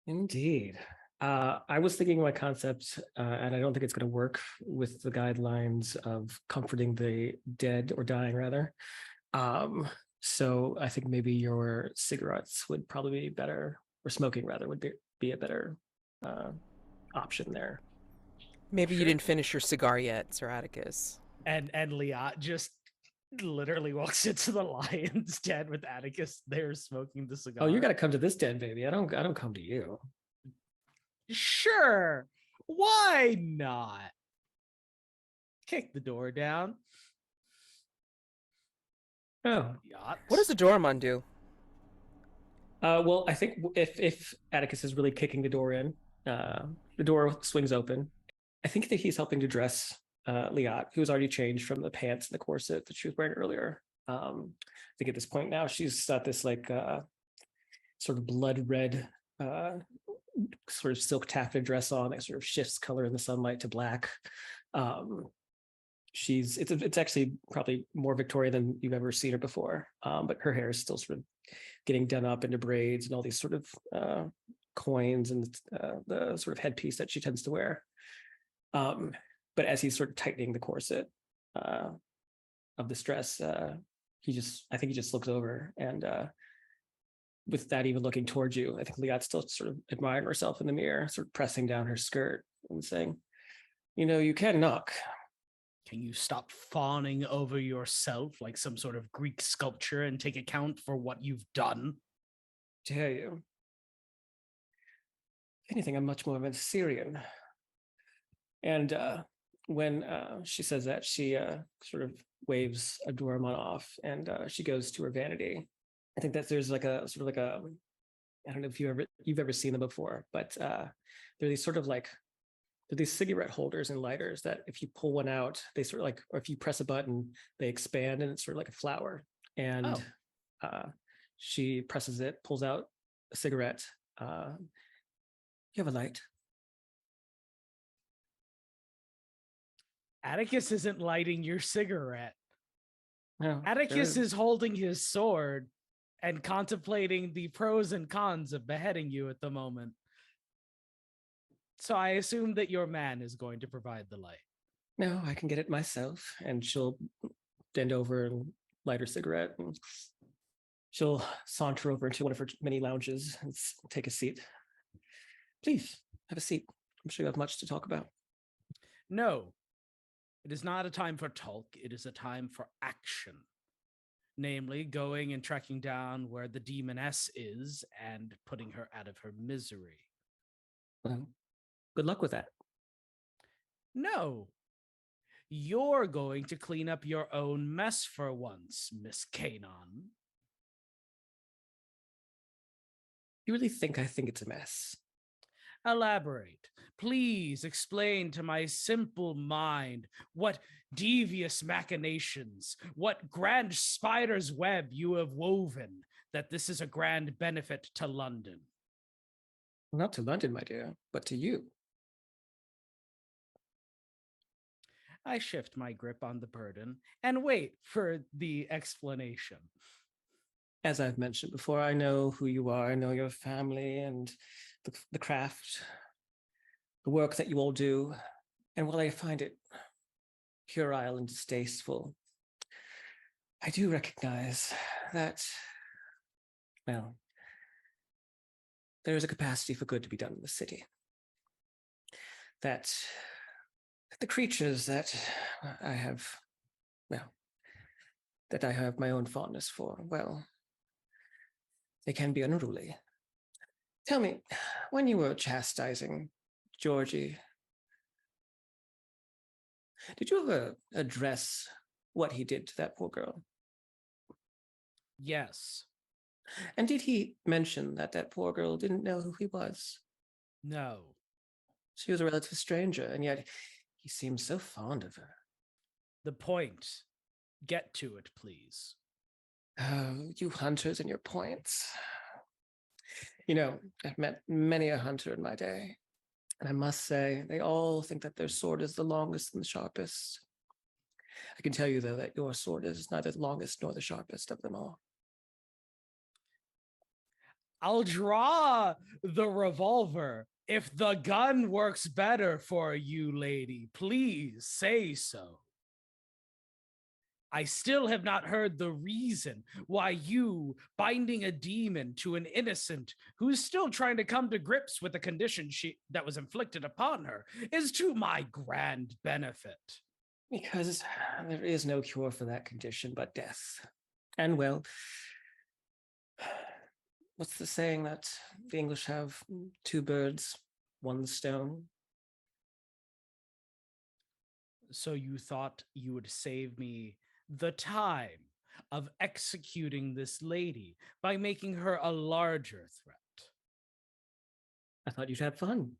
Indeed. I was thinking my concept, and I don't think it's going to work with the guidelines of comforting the dead or dying, rather. So I think maybe your cigarettes would probably be better, or smoking rather would be a better option there. Maybe you didn't finish your cigar yet, Sir Atticus. And Liat just literally walks into the lion's den with Atticus there smoking the cigar. Oh, you got to come to this den, baby. I don't come to you. Sure. Why not? Kick the door down. Oh, Yachts. What does the doorman do? Well, I think if Atticus is really kicking the door in, the door swings open. I think that he's helping to dress Liat, who's already changed from the pants and the corset that she was wearing earlier. I think at this point now she's got this like sort of blood red sort of silk taffeta dress on that sort of shifts color in the sunlight to black. It's actually probably more Victorian than you've ever seen her before, but her hair is still sort of getting done up into braids and all these sort of coins and the sort of headpiece that she tends to wear. But as he's sort of tightening the corset of this dress, I think he just looks over, and without even looking towards you, I think Liat's still sort of admiring herself in the mirror, sort of pressing down her skirt and saying, you can knock. Can you stop fawning over yourself like some sort of Greek sculpture and take account for what you've done? Dare you? If anything, I'm much more of a Syrian. And when she says that, she sort of waves a doorman off, and she goes to her vanity. I think that there's like a sort of like a, I don't know if you've ever seen them before, but they're these sort of like, they're these cigarette holders and lighters that if you pull one out, they sort of like, or if you press a button, they expand, and it's sort of like a flower. And she presses it, pulls out a cigarette. You have a light? Atticus isn't lighting your cigarette. No, Atticus is holding his sword and contemplating the pros and cons of beheading you at the moment. So I assume that your man is going to provide the light. No, I can get it myself. And she'll bend over and light her cigarette, and she'll saunter over into one of her many lounges and take a seat. Please, have a seat. I'm sure you have much to talk about. No, it is not a time for talk. It is a time for action. Namely, going and tracking down where the demoness is and putting her out of her misery. Well, good luck with that. No, you're going to clean up your own mess for once, Miss Kanaan. You really think I think it's a mess? Elaborate. Please explain to my simple mind what devious machinations, what grand spider's web you have woven, that this is a grand benefit to London. Not to London, my dear, but to you. I shift my grip on the burden and wait for the explanation. As I've mentioned before, I know who you are. I know your family and the craft, the work that you all do. And while I find it puerile and distasteful, I do recognize that, well, there is a capacity for good to be done in the city. That the creatures that I have, well, that I have my own fondness for, well, they can be unruly. Tell me, when you were chastising Georgie, did you ever address what he did to that poor girl? Yes. And did he mention that that poor girl didn't know who he was? No. She was a relative stranger, and yet he seemed so fond of her. The point. Get to it, please. Oh, you hunters and your points. You know, I've met many a hunter in my day, and I must say, they all think that their sword is the longest and the sharpest. I can tell you, though, that your sword is neither the longest nor the sharpest of them all. I'll draw the revolver. If the gun works better for you, lady, please say so. I still have not heard the reason why you, binding a demon to an innocent who's still trying to come to grips with the condition that was inflicted upon her, is to my grand benefit. Because there is no cure for that condition but death. And well, what's the saying that the English have? 2 birds, 1 stone. So you thought you would save me the time of executing this lady by making her a larger threat. I thought you'd have fun.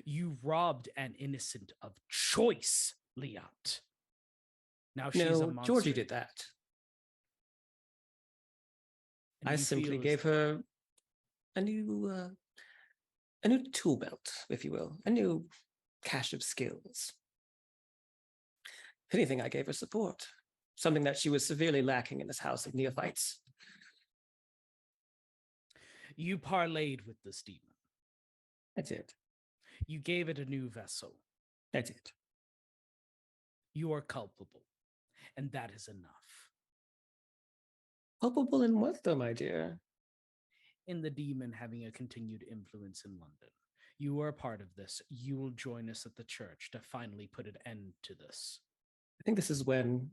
You robbed an innocent of choice, Liat. Now she's a No, monster. Georgie did that. And I you simply feel gave her a new tool belt, if you will, a new cache of skills. If anything, I gave her support, something that she was severely lacking in this house of neophytes. You parlayed with this demon. I did. You gave it a new vessel. I did. You are culpable, and that is enough. Culpable in what, though, my dear? In the demon having a continued influence in London. You are a part of this. You will join us at the church to finally put an end to this. I think this is when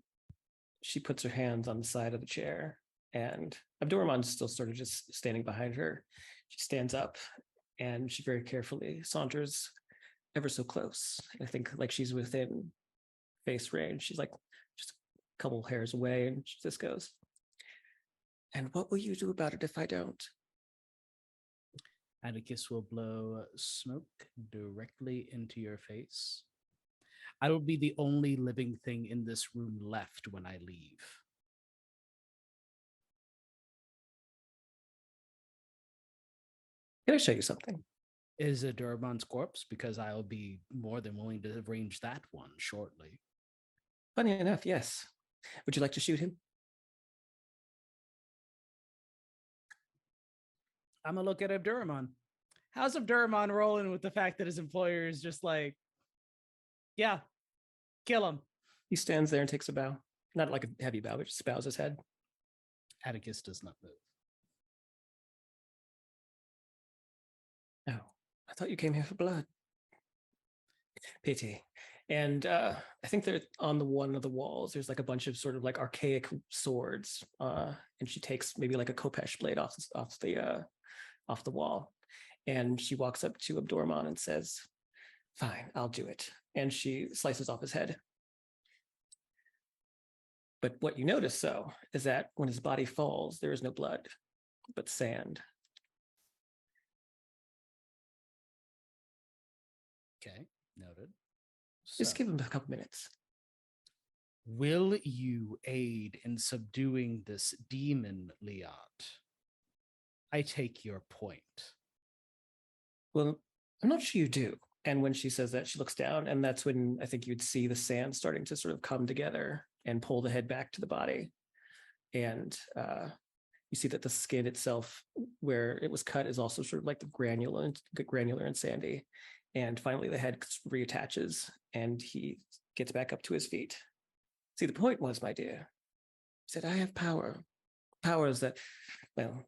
she puts her hands on the side of the chair, and Abdurrahman's still sort of just standing behind her. She stands up, and she very carefully saunters ever so close. I think like she's within face range. She's like just a couple hairs away, and she just goes, "And what will you do about it if I don't?" Atticus will blow smoke directly into your face. I will be the only living thing in this room left when I leave. Can I show you something? is a Durban's corpse? Because I'll be more than willing to arrange that one shortly. Funny enough, yes. Would you like to shoot him? I'm gonna look at Abdurrahman. How's Abdurrahman rolling with the fact that his employer is just like, yeah, kill him? He stands there and takes a bow. Not like a heavy bow, but just bows his head. Atticus does not move. Oh, I thought you came here for blood. Pity. And I think they're on one of the walls. There's like a bunch of sort of like archaic swords. And she takes maybe like a khopesh blade off the wall. And she walks up to Abdurrahman and says, "Fine, I'll do it." And she slices off his head. But what you notice, though, is that when his body falls, there is no blood, but sand. Okay, noted. Just So, give him a couple minutes. will you aid in subduing this demon, Liat? I take your point. Well, I'm not sure you do. And when she says that, she looks down, and that's when I think you'd see the sand starting to sort of come together and pull the head back to the body. And you see that the skin itself, where it was cut, is also sort of like the granular and sandy. And finally, the head reattaches, and he gets back up to his feet. See, the point was, my dear, he said, I have power. Powers that, well,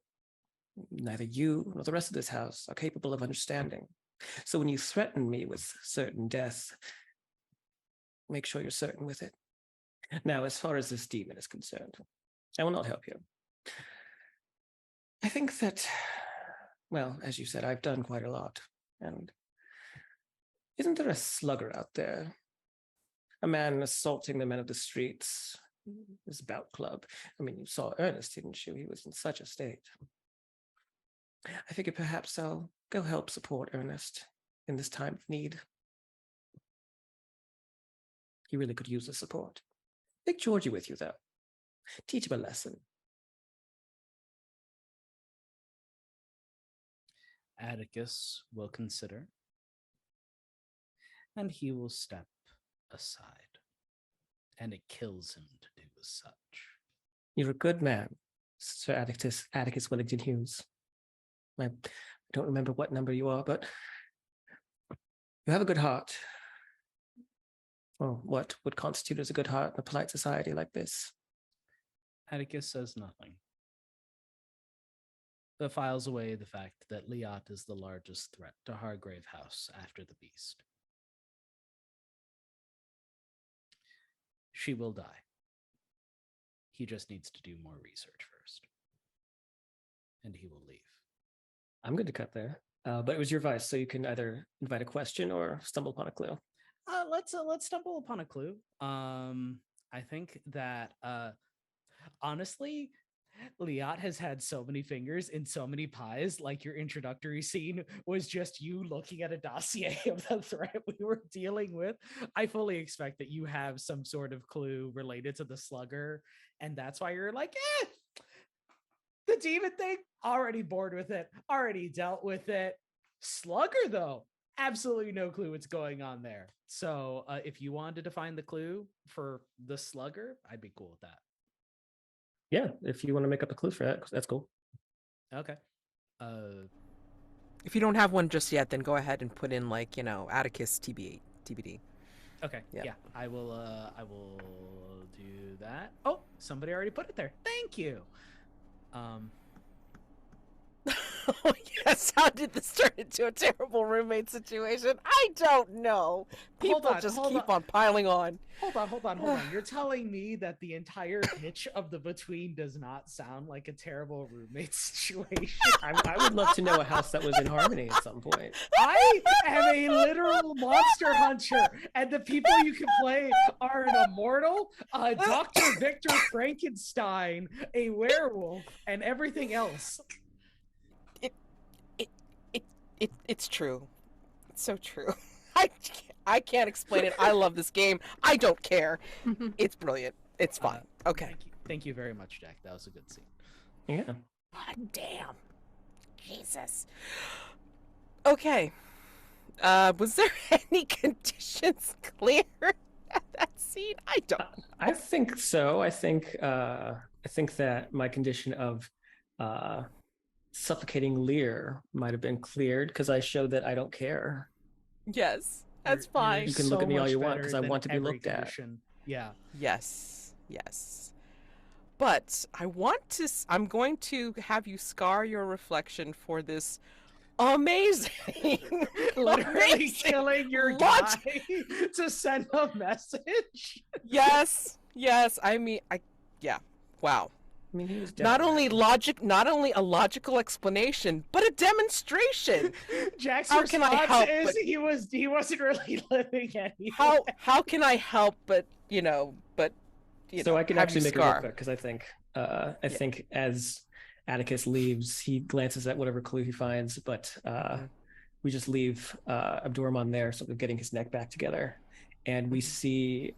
neither you nor the rest of this house are capable of understanding. So when you threaten me with certain death, make sure you're certain with it. Now, as far as this demon is concerned, I will not help you. I think that, well, as you said, I've done quite a lot. And isn't there a slugger out there? A man assaulting the men of the streets, this bout club. I mean, you saw Ernest, didn't you? He was in such a state. I figure perhaps I'll go help support Ernest in this time of need. He really could use the support. Take Georgie with you, though. Teach him a lesson. Atticus will consider, and he will step aside. And it kills him to do as such. You're a good man, Sir Atticus Wellington-Hughes. I don't remember what number you are, but you have a good heart. Or what would constitute as a good heart in a polite society like this? Atticus says nothing, but files away the fact that Liat is the largest threat to Hargrave House after the beast. She will die. He just needs to do more research first. And he will leave. I'm going to cut there. But it was your advice, so you can either invite a question or stumble upon a clue. Let's stumble upon a clue. I think that honestly, Liat has had so many fingers in so many pies. Like, your introductory scene was just you looking at a dossier of the threat we were dealing with. I fully expect that you have some sort of clue related to the slugger, and that's why you're like, the demon thing, already bored with it, already dealt with it. Slugger, though, absolutely no clue what's going on there. So if you wanted to find the clue for the slugger, I'd be cool with that. Yeah, if you want to make up a clue for that, that's cool. Okay. If you don't have one just yet, then go ahead and put in, like, Atticus TBD. Okay. Yeah. Yeah. I will do that. Oh, somebody already put it there. Thank you. Oh, yes. How did this turn into a terrible roommate situation? I don't know. People keep on piling on. Hold on. You're telling me that the entire pitch of the Between does not sound like a terrible roommate situation? I would love to know a house that was in harmony at some point. I am a literal monster hunter, and the people you can play are an immortal, Dr. Victor Frankenstein, a werewolf, and everything else. It's true. It's so true. I can't explain it. I love this game. I don't care. It's brilliant. It's fine. Okay. Thank you very much, Jack. That was a good scene. Yeah. God damn. Jesus. Okay. Was there any conditions clear at that scene? I don't. I think so. I think that my condition of suffocating Lear might have been cleared because I showed that I don't care. Yes, that's You're fine. You can look at me all much you want, better 'cause I than want to be every looked at. condition. Yeah. Yes, yes. But I'm going to have you scar your reflection for this amazing, Literally amazing killing your logic. guy to send a message. Yes, yes. Yeah. Wow. I mean, he was Not dead. only a logical explanation, but a demonstration. Jack's How can I response help is but- he wasn't really living anyway. How can I help but So I can have actually you make it scar? real quick because I think as Atticus leaves, he glances at whatever clue he finds, but we just leave Abdurrahman there, sort of getting his neck back together, and we see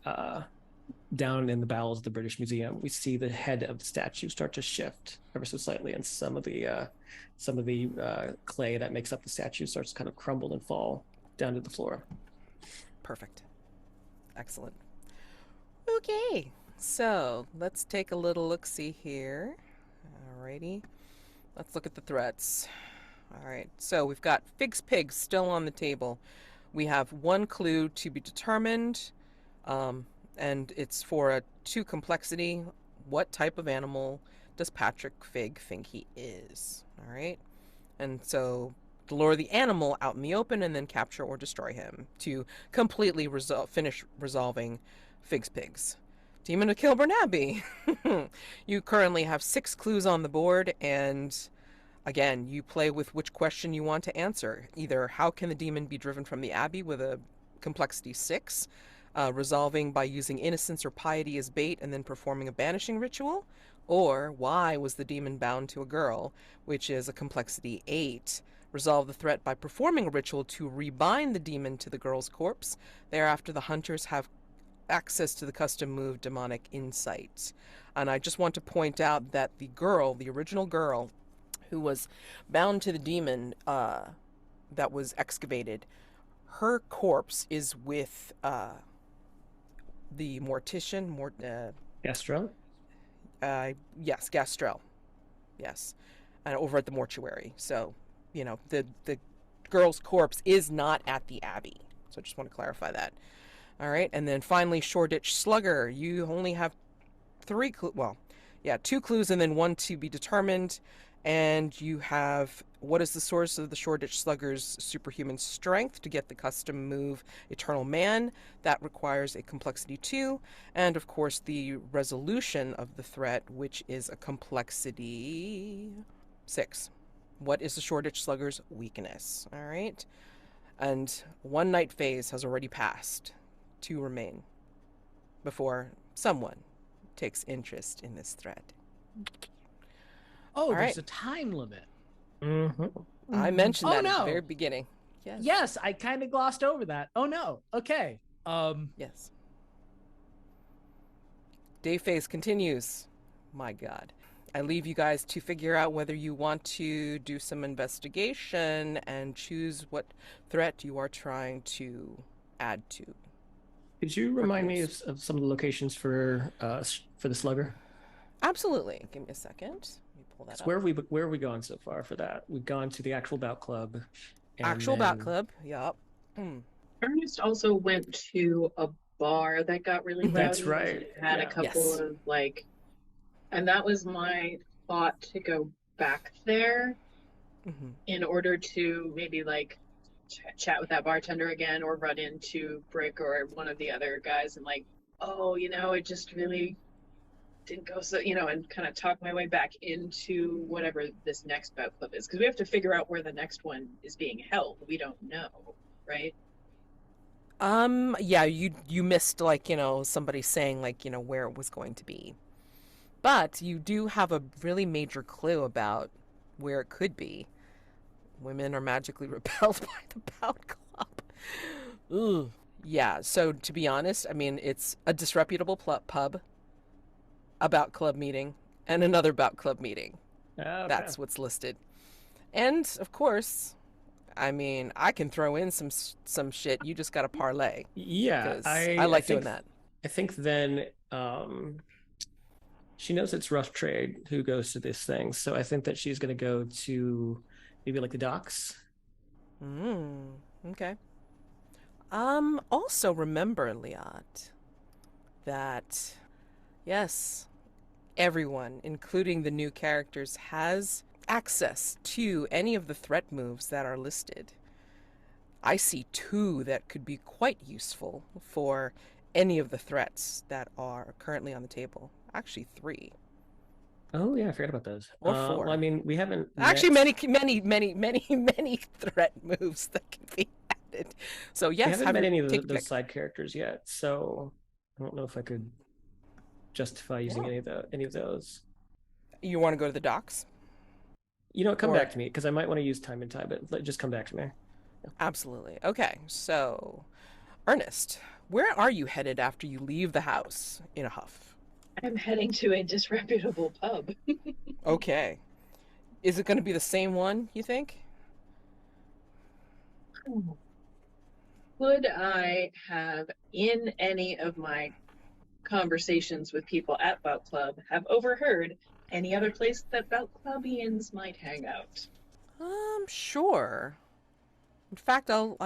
down in the bowels of the British Museum, we see the head of the statue start to shift ever so slightly, and some of the clay that makes up the statue starts to kind of crumble and fall down to the floor. Perfect. Excellent. Okay, so let's take a little look-see here. Alrighty. Let's look at the threats. Alright, so we've got Fig's Pig still on the table. We have one clue to be determined, and it's for a 2 complexity. What type of animal does Patrick Fig think he is? Alright, and so lure the animal out in the open and then capture or destroy him to completely finish resolving Fig's Pigs. Demon of Kilburn Abbey. You currently have 6 clues on the board, and again, you play with which question you want to answer. Either how can the demon be driven from the abbey with a complexity 6, resolving by using innocence or piety as bait and then performing a banishing ritual, or why was the demon bound to a girl, which is a complexity 8. Resolve the threat by performing a ritual to rebind the demon to the girl's corpse. Thereafter, the hunters have access to the custom move Demonic Insight. And I just want to point out that the original girl, who was bound to the demon that was excavated, her corpse is with the mortician, Gastrel? yes, Gastrel. Yes. And over at the mortuary. So, the girl's corpse is not at the abbey. So I just want to clarify that. All right, and then finally, Shoreditch Slugger. You only have 2 clues and then 1 to be determined. And you have, what is the source of the Shoreditch Slugger's superhuman strength to get the custom move Eternal Man? That requires a complexity 2. And of course, the resolution of the threat, which is a complexity 6. What is the Shoreditch Slugger's weakness? All right. And 1 night phase has already passed. 2 remain before someone takes interest in this threat. Oh, All there's right. a time limit. Mm-hmm. I mentioned that at no. the very beginning. Yes. Yes, I kind of glossed over that. Oh no. Okay. Yes. Day phase continues. My God. I leave you guys to figure out whether you want to do some investigation and choose what threat you are trying to add to. Could you remind me of some of the locations for the slugger? Absolutely. Give me a second. Let me pull that up. Where are we going so far for that? We've gone to the actual bout club. Bout club. Yup. Ernest also went to a bar that got really rowdy. That's right. It had Yeah. a couple Yes. of and that was my thought, to go back there in order to maybe chat with that bartender again, or run into Brick or one of the other guys and it just really didn't go so, and kind of talk my way back into whatever this next bout club is, because we have to figure out where the next one is being held. We don't know, right? Yeah, you missed somebody saying where it was going to be. But you do have a really major clue about where it could be. Women are magically repelled by the bout club. Ooh. Yeah, so to be honest, I mean, it's a disreputable pub, a bout club meeting, and another bout club meeting. Okay. That's what's listed. And, of course, I mean, I can throw in some shit. You just got to parlay. Yeah, 'Cause I like doing that. I think then she knows it's rough trade who goes to this thing, so I think that she's going to go to maybe like the docks. Okay. Also remember, Liat, that yes, everyone, including the new characters, has access to any of the threat moves that are listed. I see 2 that could be quite useful for any of the threats that are currently on the table. Actually, 3 Oh yeah, I forgot about those. or 4. Well, I mean, we haven't Actually, met... many threat moves that can be added. So yes, we haven't met any of take a those pick. side characters yet, so I don't know if I could justify using Yeah. any of those. You want to go to the docks? You know what, come Or- back to me, because I might want to use time and tide, but just come back to me. Absolutely. Okay, so Ernest, where are you headed after you leave the house in a huff? I'm heading to a disreputable pub. Okay. Is it going to be the same one, you think? Could I have, in any of my conversations with people at Bout Club, have overheard any other place that Bout Clubians might hang out? Sure. In fact, I'll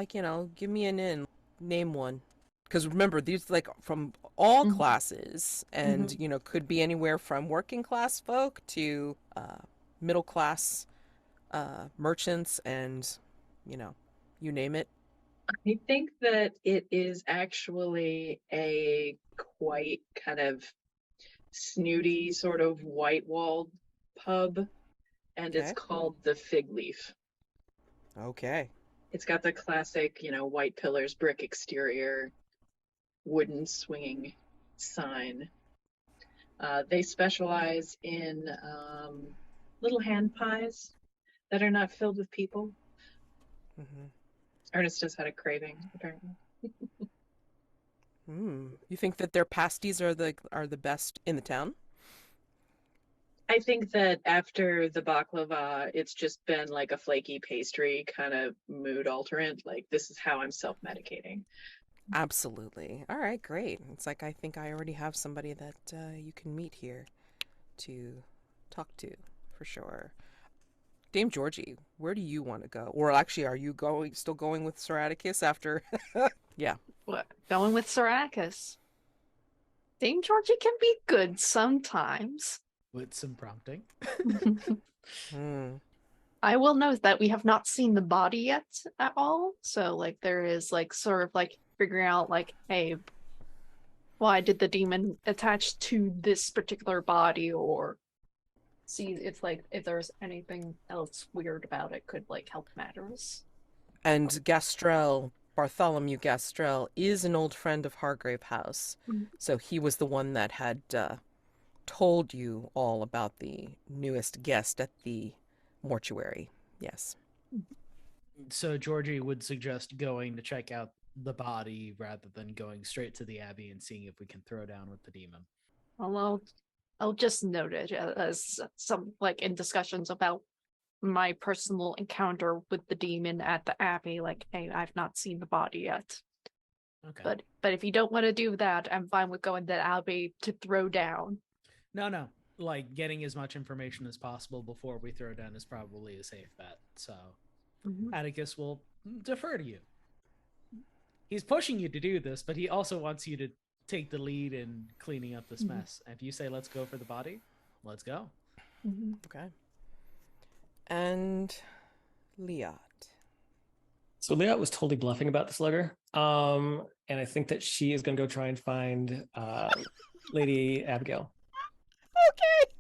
give me an in, name one. Because remember, these like from all Mhm. classes, and could be anywhere from working class folk to middle class merchants, and you name it. I think that it is actually a quite kind of snooty, sort of white-walled pub, and it's Okay. called the Fig Leaf. Okay. It's got the classic, white pillars, brick exterior, wooden swinging sign. They specialize in little hand pies that are not filled with people. Mm-hmm. Ernest has had a craving, apparently. You think that their pasties are the best in the town? I think that after the baklava, it's just been like a flaky pastry kind of mood alterant. Like, this is how I'm self-medicating. Absolutely. All right, great. It's like I think I already have somebody that you can meet here to talk to for sure. Dame Georgie, where do you want to go? Or actually, are you still going with Sir Atticus after? Yeah. What? Going with Sir Atticus. Dame Georgie can be good sometimes. With some prompting. Hmm. I will note that we have not seen the body yet at all. So like there is like sort of like figuring out like, hey, why did the demon attach to this particular body, or see if there's anything else weird about it could like help matters. And Bartholomew Gastrell, is an old friend of Hargrave House. Mhm. So he was the one that had told you all about the newest guest at the mortuary. Yes. So Georgie would suggest going to check out the body rather than going straight to the abbey and seeing if we can throw down with the demon. Well, I'll just note it as some like in discussions about my personal encounter with the demon at the abbey. Like, hey, I've not seen the body yet. Okay. But if you don't want to do that, I'm fine with going to the abbey to throw down. No. Like, getting as much information as possible before we throw down is probably a safe bet. So Atticus will defer to you. He's pushing you to do this, but he also wants you to take the lead in cleaning up this mess. If you say, let's go for the body, let's go. Okay. And Liat. So Liat was totally bluffing about the slugger. And I think that she is going to go try and find Lady Abigail. Okay.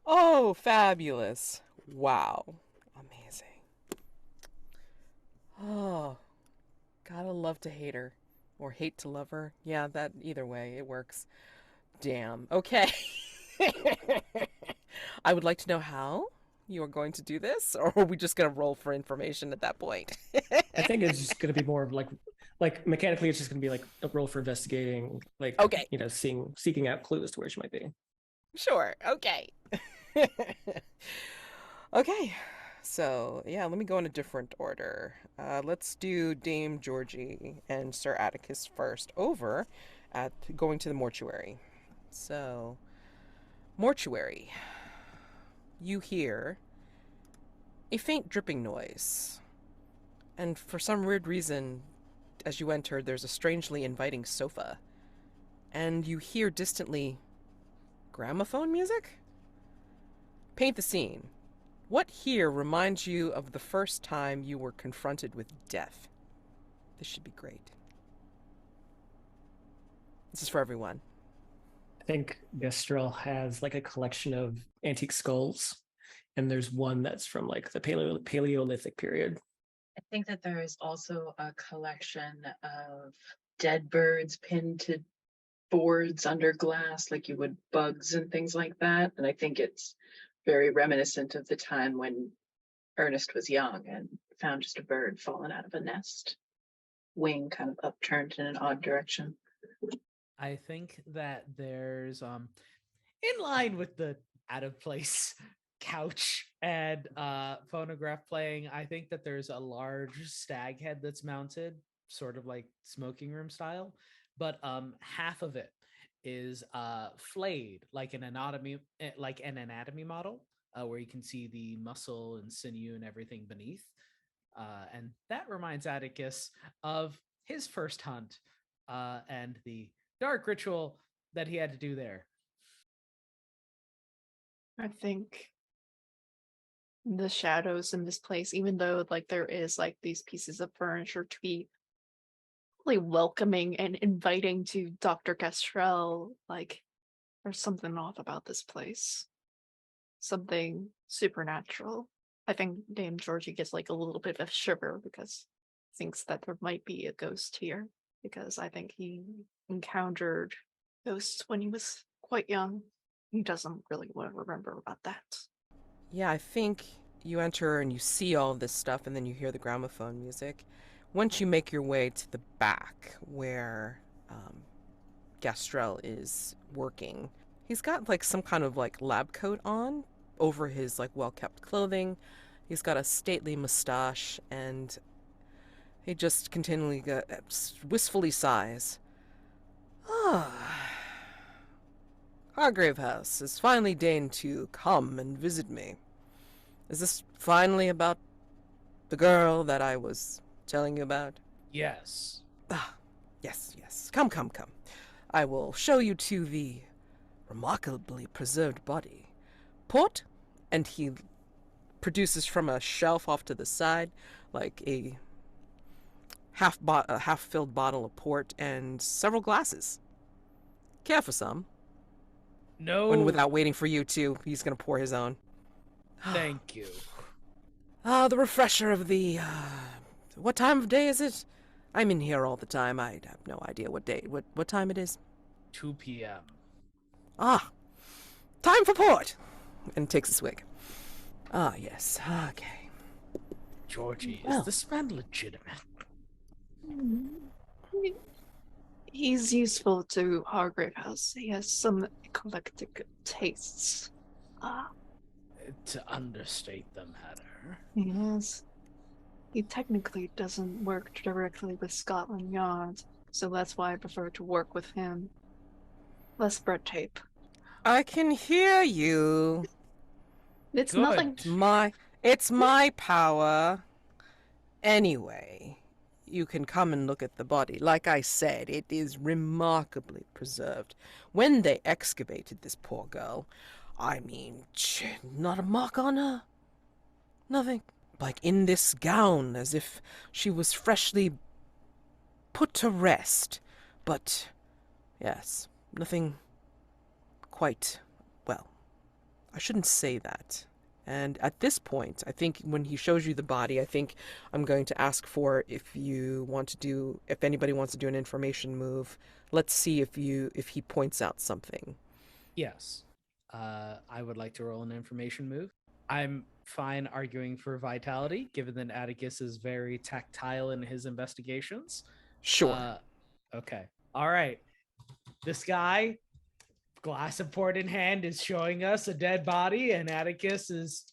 Oh, fabulous. Wow. Amazing. Oh, gotta love to hate her. Or hate to love her. Yeah, that either way, it works. Damn. Okay. I would like to know how you are going to do this, or are we just going to roll for information at that point? I think it's just going to be more of like mechanically, it's just going to be like a roll for investigating, like, Okay. seeking out clues to where she might be. Sure. Okay. Okay. So, yeah, let me go in a different order. Let's do Dame Georgie and Sir Atticus first, over at going to the mortuary. So, mortuary. You hear a faint dripping noise. And for some weird reason, as you enter, there's a strangely inviting sofa. And you hear distantly gramophone music? Paint the scene. What here reminds you of the first time you were confronted with death? This should be great. This is for everyone. I think Gestrel has like a collection of antique skulls, and there's one that's from like the Paleolithic period. I think that there is also a collection of dead birds pinned to boards under glass, like you would bugs and things like that. And I think it's very reminiscent of the time when Ernest was young and found just a bird fallen out of a nest, wing kind of upturned in an odd direction. I think that there's in line with the out of place couch and phonograph playing, I think that there's a large stag head that's mounted, sort of like smoking room style, but half of it is flayed like an anatomy model, where you can see the muscle and sinew and everything beneath. And that reminds Atticus of his first hunt and the dark ritual that he had to do there. I think the shadows in this place, even though like there is like these pieces of furniture to be really welcoming and inviting to Dr. Kestrel, like there's something off about this place. Something supernatural. I think Dame Georgie gets like a little bit of a shiver because thinks that there might be a ghost here, because I think he encountered ghosts when he was quite young. He doesn't really want to remember about that. Yeah, I think you enter and you see all this stuff, and then you hear the gramophone music. Once you make your way to the back where Gastrel is working, he's got like some kind of like lab coat on over his like well-kept clothing. He's got a stately mustache, and he just continually wistfully sighs. Ah, Hargrave House has finally deigned to come and visit me. Is this finally about the girl that I was telling you about? Yes. Ah, yes, yes. Come, come, come. I will show you to the remarkably preserved body. Port, and he produces from a shelf off to the side like a half-filled bottle of port and several glasses. Care for some? No. And without waiting for you to, he's going to pour his own. Thank you. The refresher of the... what time of day is it? I'm in here all the time. I have no idea what time it is. 2 p.m. Ah, time for port! And takes a swig. Ah, yes. Okay. Georgie, Well. is this man legitimate? He's useful to Hargrave House. He has some eclectic tastes. To understate the matter. Yes. He technically doesn't work directly with Scotland Yard, so that's why I prefer to work with him. Less red tape. I can hear you. It's Good. nothing. It's my power. Anyway, you can come and look at the body. Like I said, it is remarkably preserved. When they excavated this poor girl, I mean, not a mark on her. Nothing. Like in this gown, as if she was freshly put to rest. But, yes, nothing quite, well, I shouldn't say that. And at this point, I think when he shows you the body, I think I'm going to ask for if anybody wants to do an information move. Let's see if he points out something. Yes. I would like to roll an information move. I'm fine arguing for vitality, given that Atticus is very tactile in his investigations. Sure. Okay. All right. This guy, glass of port in hand, is showing us a dead body, and Atticus is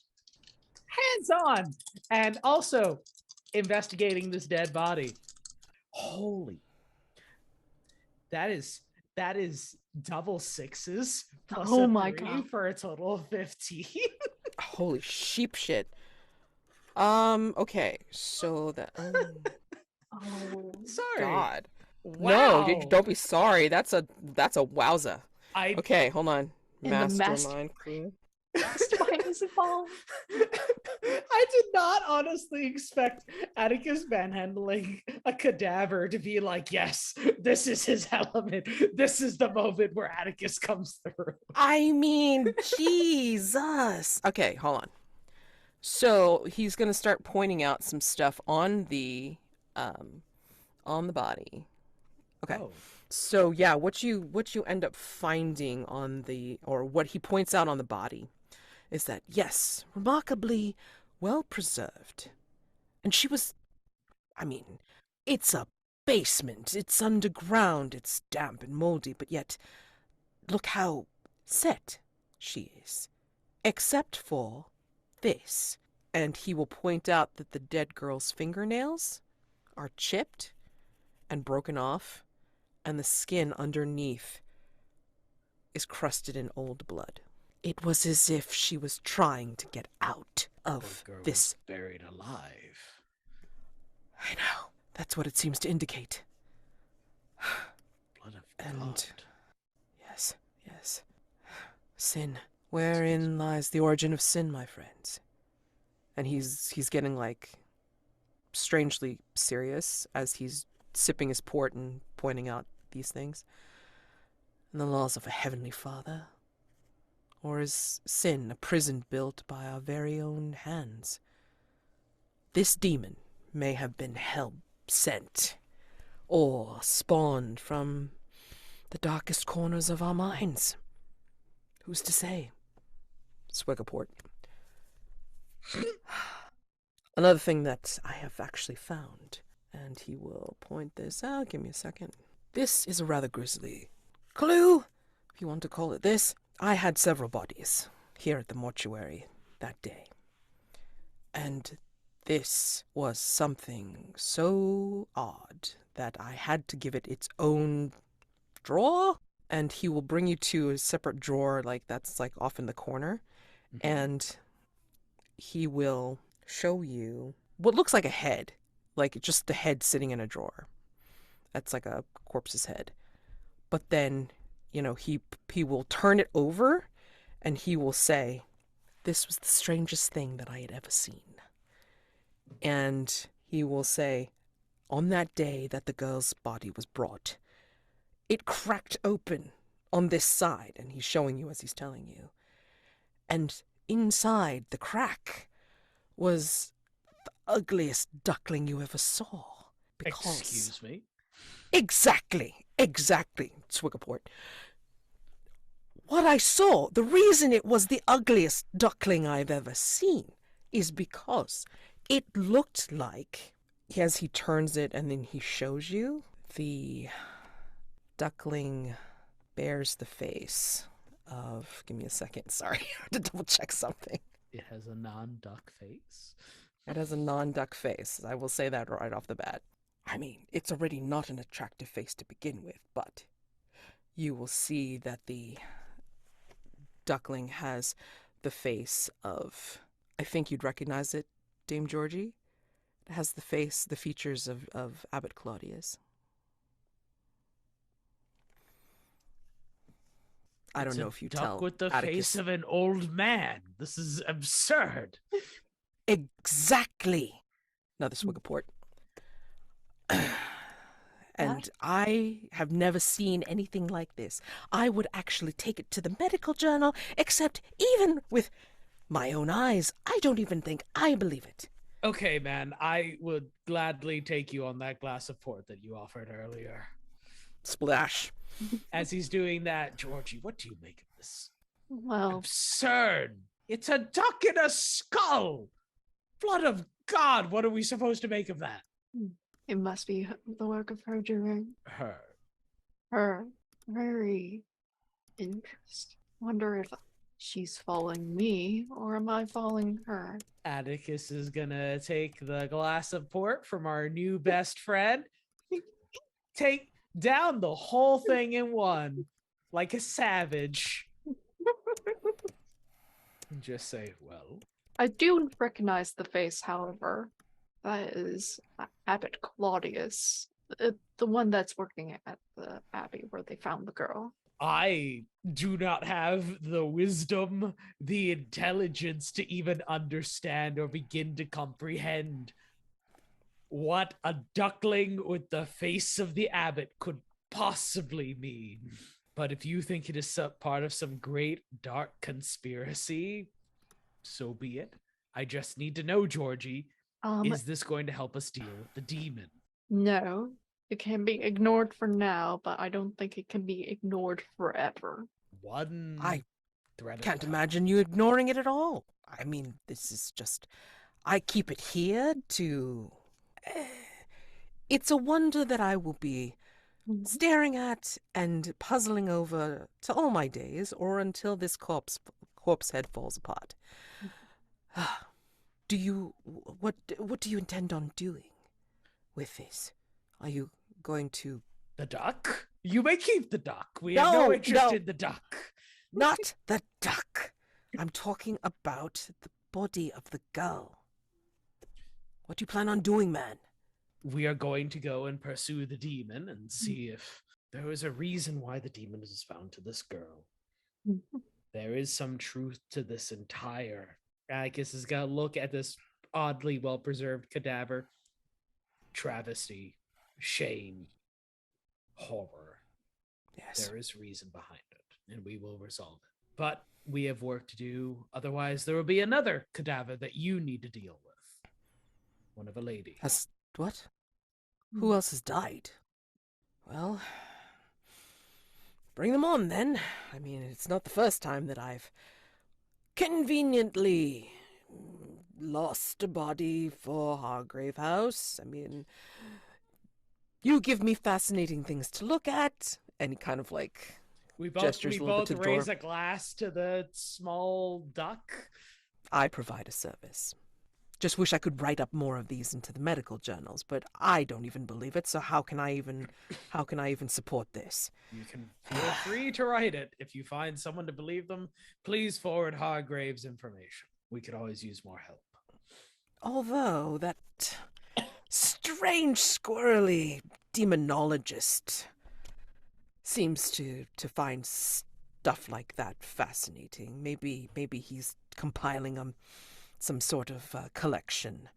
hands on, and also investigating this dead body. Holy, that is double sixes plus Oh a my 3 God. for a total of 15. Holy sheep shit. Okay, so that. Oh. Sorry. God. Wow. No, don't be sorry. That's a wowza. I Okay, hold on. And the Mastermind crew. Mastermind is involved. I did not honestly expect Atticus manhandling a cadaver to be like, yes, this is his element. This is the moment where Atticus comes through. I mean, Jesus. Okay, hold on. So he's gonna start pointing out some stuff on the body. Okay. Oh. So yeah, what you end up finding on the, or what he points out on the body, is that yes, remarkably well preserved. And she was, I mean, it's a basement, it's underground, it's damp and moldy, but yet look how set she is. Except for this. And he will point out that the dead girl's fingernails are chipped and broken off, and the skin underneath is crusted in old blood. It was as if she was trying to get out of Poor girl this. was buried alive. I know. That's what it seems to indicate. Blood of And God. yes, yes. Sin. Wherein lies the origin of sin, my friends? And he's getting like strangely serious as he's sipping his port and pointing out these things. And the laws of a heavenly Father? Or is sin a prison built by our very own hands? This demon may have been hell-sent, or spawned from the darkest corners of our minds. Who's to say? Swig a port. Another thing that I have actually found, and he will point this out, give me a second. This is a rather grisly clue, if you want to call it this. I had several bodies here at the mortuary that day. And this was something so odd that I had to give it its own drawer. And he will bring you to a separate drawer, like that's like off in the corner. Mm-hmm. And he will show you what looks like a head, like just the head sitting in a drawer. That's like a corpse's head. But then, you know, he will turn it over and he will say, "This was the strangest thing that I had ever seen." And he will say, on that day that the girl's body was brought, it cracked open on this side, and he's showing you as he's telling you. And inside the crack was the ugliest duckling you ever saw. Because... Excuse me? Exactly. Swigaport. What I saw, the reason it was the ugliest duckling I've ever seen, is because it looked like, as he turns it and then he shows you, the duckling bears the face of, give me a second, sorry, I have to double check something. It has a non-duck face. It has a non-duck face. I will say that right off the bat. I mean, it's already not an attractive face to begin with, but you will see that the duckling has the face of, I think you'd recognize it, Dame Georgie. It has the face, the features of Abbot Claudius. I don't know if you tell. Duck with the Atticus. face of an old man. This is absurd. Exactly. Another swig of port. And I have never seen anything like this. I would actually take it to the medical journal, except even with my own eyes, I don't even think I believe it. Okay, man, I would gladly take you on that glass of port that you offered earlier. Splash. As he's doing that, Georgie, what do you make of this? Well, Absurd. It's a duck in a skull. Blood of God, what are we supposed to make of that? it must be the work of her doing. Her very interest. Wonder if she's following me, or am I following her? Atticus is gonna take the glass of port from our new best friend, take down the whole thing in one, like a savage, and just say, well, I do recognize the face, however. That is Abbot Claudius, the one that's working at the abbey where they found the girl. I do not have the wisdom, the intelligence to even understand or begin to comprehend what a duckling with the face of the abbot could possibly mean. But if you think it is part of some great dark conspiracy, so be it. I just need to know, Georgie, is this going to help us deal with the demon? No, it can be ignored for now, but I don't think it can be ignored forever. One I thread can't imagine you ignoring it at all. I mean, this is just... I keep it here to... It's a wonder that I will be staring at and puzzling over to all my days, or until this corpse head falls apart. What do you intend on doing with this? Are you going to... The duck? You may keep the duck. We have no interest in the duck. Not the duck. I'm talking about the body of the girl. What do you plan on doing, man? We are going to go and pursue the demon and see if there is a reason why the demon is found to this girl. There is some truth to this entire... Atticus is going to look at this oddly well-preserved cadaver. Travesty, shame, horror. Yes. There is reason behind it, and we will resolve it. But we have work to do. Otherwise, there will be another cadaver that you need to deal with. One of a lady. What? Who else has died? Well, bring them on then. I mean, it's not the first time that I've conveniently lost a body for Hargrave House. I mean, you give me fascinating things to look at. And he kind of like we gestures a little bit to the door. Raise a glass to the small duck. I provide a service. Just wish I could write up more of these into the medical journals, but I don't even believe it, so how can I even support this? You can feel free to write it. If you find someone to believe them, please forward Hargrave's information. We could always use more help. Although that strange squirrely demonologist seems to find stuff like that fascinating. Maybe he's compiling some sort of collection.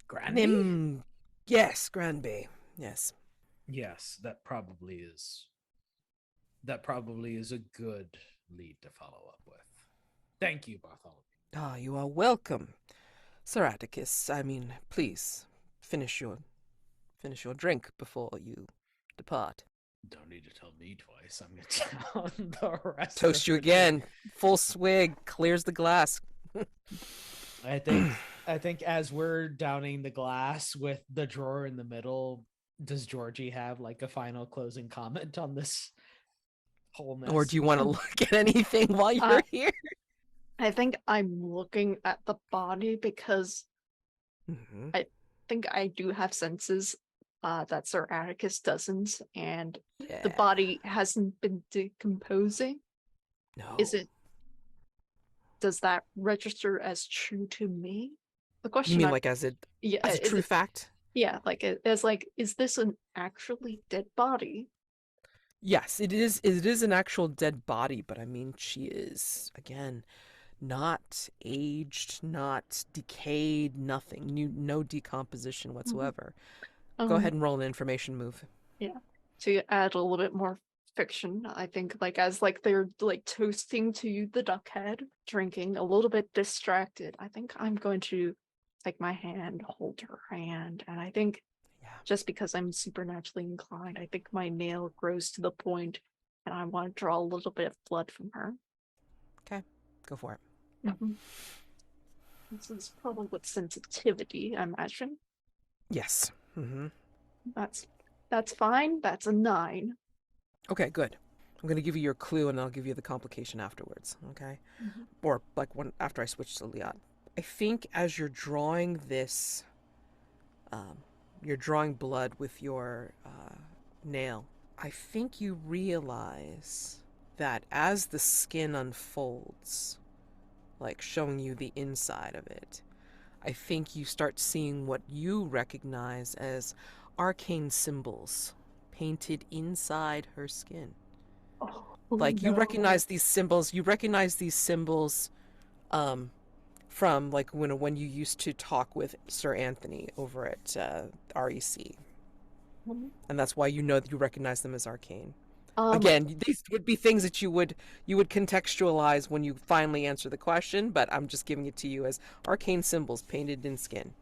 Granby? Yes, Granby. Yes. Yes, that probably is a good lead to follow up with. Thank you, Bartholomew. You are welcome, Sir Atticus. I mean, please finish your drink before you depart. Don't need to tell me twice. I'm gonna tell the rest. Toast you again. Full swig clears the glass. I think as we're downing the glass with the drawer in the middle, does Georgie have like a final closing comment on this whole mess? Or do you want to look at anything while you're here? I think I'm looking at the body because I think I do have senses that Sir Atticus doesn't, and the body hasn't been decomposing. No. Does that register as true to me? The question You mean like as a true fact? Yeah, like as like, is this an actually dead body? Yes, it is. It is an actual dead body, but I mean, she is again not aged, not decayed, nothing. No decomposition whatsoever. Go ahead and roll an information move. Yeah, to add a little bit more fiction, I think, like as like they're like toasting to the duck head, drinking, a little bit distracted. I think I'm going to take my hand, hold her hand, and I think just because I'm supernaturally inclined, I think my nail grows to the point, and I want to draw a little bit of blood from her. Okay, go for it. This is probably with sensitivity, I imagine. Yes. That's fine. That's a 9. Okay, good. I'm going to give you your clue and I'll give you the complication afterwards, okay? Or like after I switch to Liat. I think as you're drawing this, you're drawing blood with your nail. I think you realize that as the skin unfolds, like showing you the inside of it, I think you start seeing what you recognize as arcane symbols painted inside her skin. Oh, Like you no. recognize these symbols. You recognize these symbols from like when you used to talk with Sir Anthony over at REC, and that's why you know that you recognize them as arcane. Again, these would be things that you would contextualize when you finally answer the question, but I'm just giving it to you as arcane symbols painted in skin.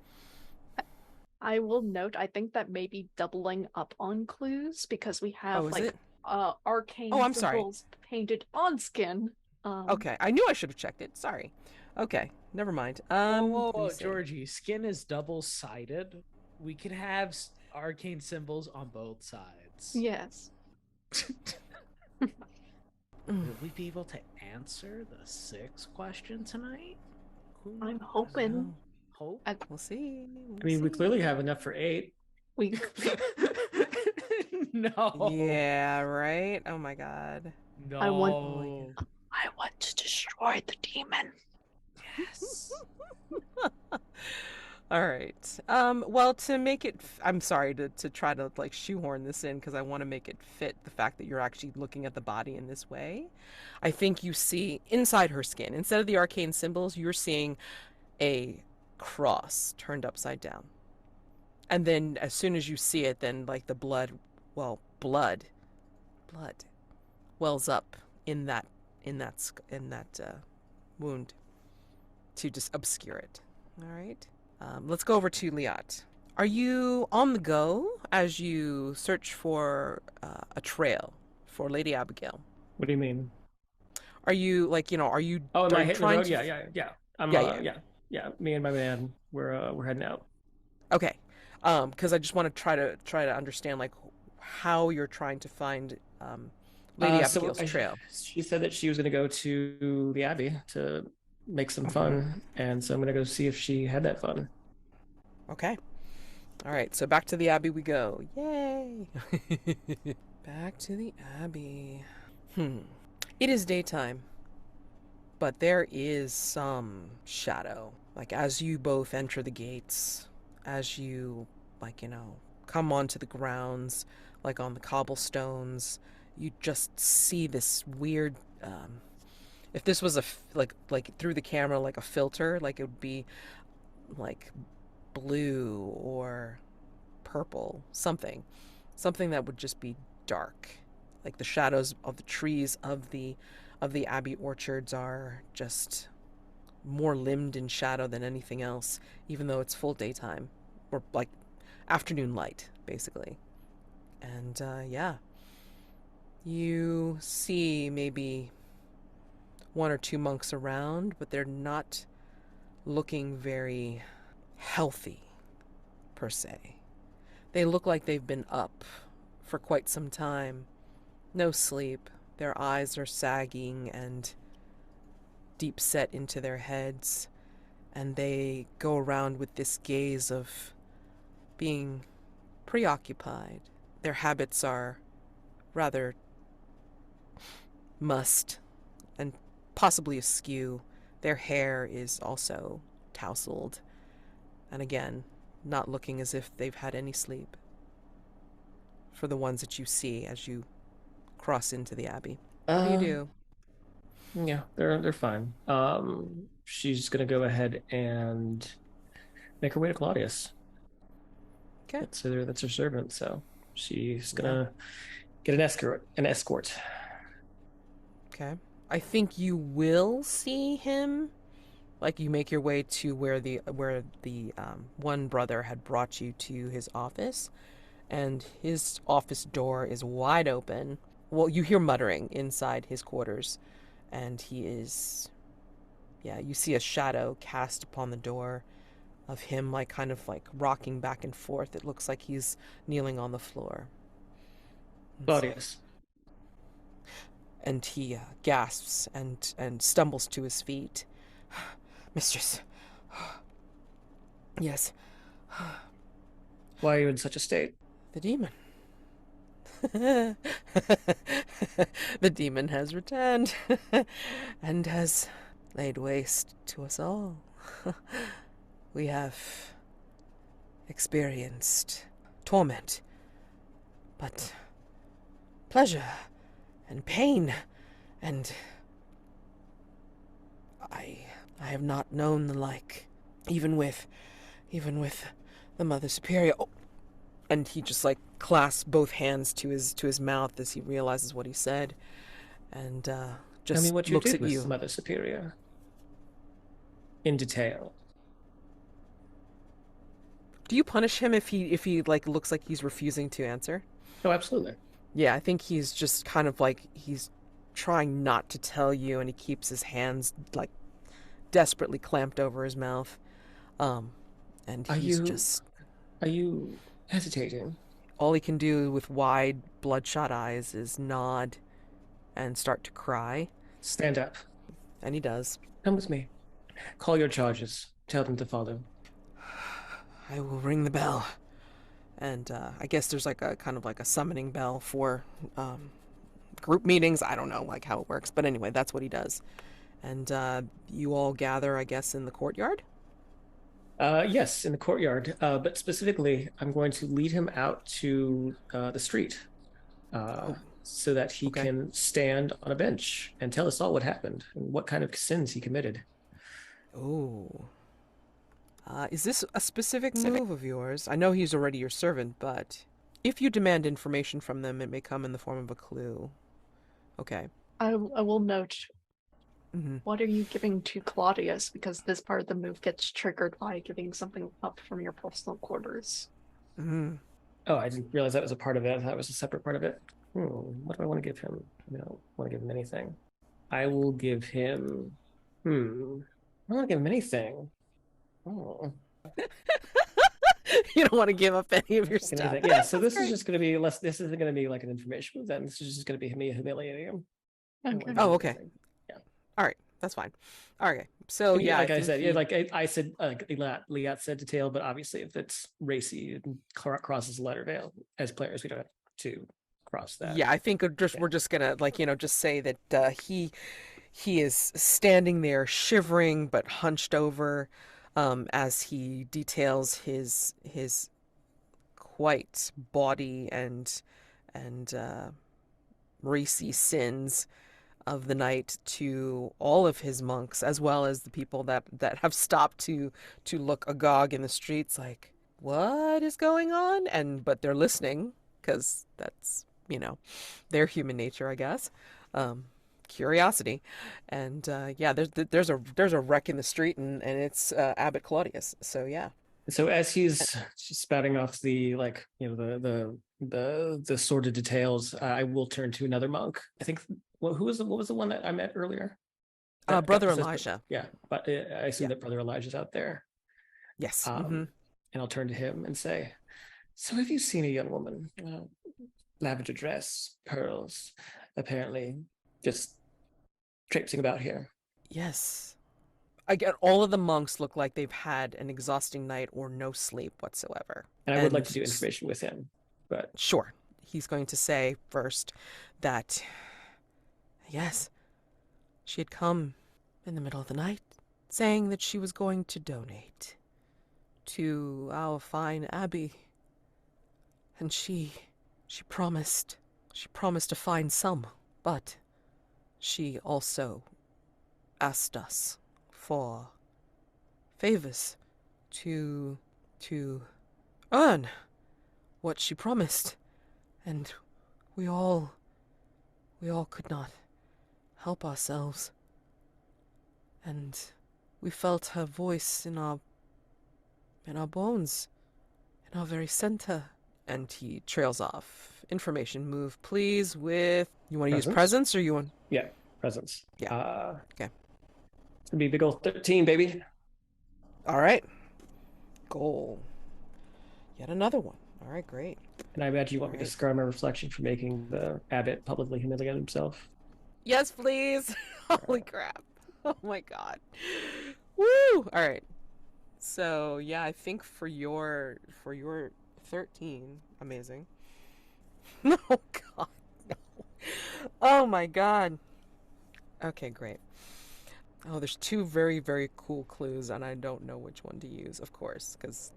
I will note, I think that may be doubling up on clues because we have is it? arcane I'm sorry. symbols painted on skin. Okay, I knew I should have checked it. Sorry. Okay, never mind. Whoa, Georgie, skin is double-sided. We could have arcane symbols on both sides. Yes. Will we be able to answer the 6th question tonight? I'm hoping. Hope? We'll see. I mean, we clearly have enough for 8. We No. Yeah, right? Oh my god. No. I want to destroy the demon. Yes. All right. Well, to make it, I'm sorry to try to like shoehorn this in because I want to make it fit the fact that you're actually looking at the body in this way. I think you see inside her skin, instead of the arcane symbols, you're seeing a cross turned upside down. And then as soon as you see it, then like the blood wells up in that wound to just obscure it. All right. Let's go over to Liat. Are you on the go as you search for a trail for Lady Abigail? What do you mean? Are you like, are you? Oh, am are I you hitting the trying road? to- Yeah. I'm Yeah. Me and my man, we're heading out. Okay. Because I just want to try to understand like how you're trying to find Lady Abigail's trail. She said that she was going to go to the abbey to make some fun, and so I'm going to go see if she had that fun. Okay. All right. So back to the abbey we go. Yay! Back to the abbey. It is daytime, but there is some shadow. Like as you both enter the gates, as you come onto the grounds, like on the cobblestones, you just see this weird. If this was like through the camera, like a filter, like it would be like blue or purple, something that would just be dark. Like the shadows of the trees of the abbey orchards are just more limbed in shadow than anything else, even though it's full daytime or like afternoon light, basically. And you see maybe 1 or 2 monks around, but they're not looking very healthy per se. They look like they've been up for quite some time. No sleep. Their eyes are sagging and deep set into their heads, and they go around with this gaze of being preoccupied. Their habits are rather mussed and possibly askew. Their hair is also tousled, and again, not looking as if they've had any sleep. For the ones that you see as you cross into the abbey, what do you do? Yeah, they're fine. She's gonna go ahead and make her way to Claudius. Okay. That's her servant, so she's gonna get an escort. Okay. I think you will see him. Like you make your way to where the one brother had brought you to his office, and his office door is wide open. Well, you hear muttering inside his quarters, and he is, you see a shadow cast upon the door of him, like kind of like rocking back and forth. It looks like he's kneeling on the floor. Claudius. And he gasps and stumbles to his feet. Mistress. Yes. Why are you in such a state? The demon. The demon has returned and has laid waste to us all. We have experienced torment, but pleasure and pain, and I have not known the like, even with the Mother Superior. Oh, and he just like clasps both hands to his mouth as he realizes what he said, and just Tell me what you looks did at with you. Mother Superior. In detail. Do you punish him if he like looks like he's refusing to answer? Oh, absolutely. Yeah, I think he's just kind of like he's trying not to tell you, and he keeps his hands like desperately clamped over his mouth. And he's just Are you hesitating? all he can do with wide bloodshot eyes is nod and start to cry, Stand up. and he does. Come with me. Call your charges. Tell them to follow. I will ring the bell. And I guess there's like a kind of like a summoning bell for group meetings. I don't know like how it works, but anyway, that's what he does. And you all gather, I guess, in the courtyard. Yes, in the courtyard. But specifically, I'm going to lead him out to the street so that he okay. can stand on a bench and tell us all what happened and what kind of sins he committed. Oh. Is this a specific move of yours? I know he's already your servant, but if you demand information from them, it may come in the form of a clue. Okay. I will note, Mm-hmm. what are you giving to Claudius? Because this part of the move gets triggered by giving something up from your personal quarters. Mm-hmm. Oh, I didn't realize that was a part of it. I thought it was a separate part of it. What do I want to give him? I don't want to give him anything. I will give him... I don't want to give him anything. Oh. You don't want to give up any of your stuff. Anything. Yeah, so this is just going to be less. This isn't going to be like an information move. Then this is just going to be me humiliating him. Okay. Oh, okay. Yeah. All right, that's fine. Okay, so yeah, like I think said, he- yeah, like I said, Liat said to tail, but obviously, if it's racy and crosses the letter veil, as players, we don't have to cross that. Yeah, I think we're just gonna like just say that he is standing there shivering but hunched over, as he details his quite body and racy sins of the night to all of his monks, as well as the people that have stopped to look agog in the streets, like, what is going on? But they're listening because that's their human nature, I guess. Curiosity, and yeah, there's a wreck in the street, and it's Abbot Claudius. So yeah. So as he's spouting off the the sordid details, I will turn to another monk. I think what was the one that I met earlier? Brother Elijah. Yeah, but I assume that Brother Elijah's out there. Yes. And I'll turn to him and say, "So have you seen a young woman, lavender dress, pearls, apparently just traipsing about here?" Yes. Again, all of the monks look like they've had an exhausting night or no sleep whatsoever. And I would like to do information with him, but sure. He's going to say first that, yes, she had come in the middle of the night saying that she was going to donate to our fine abbey. And she promised a fine sum, but she also asked us for favors to earn what she promised, and we all could not help ourselves, and we felt her voice in our bones, in our very center. And he trails off. Information move, please, with... You want to use presence, or you want... Yeah, presence. Yeah. Okay. It's going to be a big old 13, baby. All right. Goal. Yet another one. All right, great. And I imagine you want me to scar my reflection for making the abbot publicly humiliate himself. Yes, please. Holy crap. Oh my god. Woo! All right. So, yeah, I think for your 13, amazing. No, god. No. Oh my god. Okay, great. Oh, there's two very, very cool clues, and I don't know which one to use, of course, because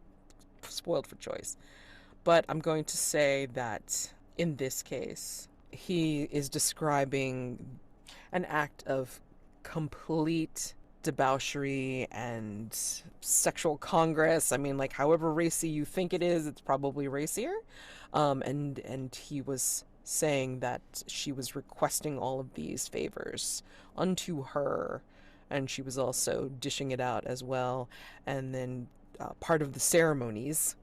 spoiled for choice. But I'm going to say that in this case, he is describing an act of complete debauchery and sexual congress. I mean, like, however racy you think it is, it's probably racier. And he was saying that she was requesting all of these favors unto her, and she was also dishing it out as well. And then part of the ceremonies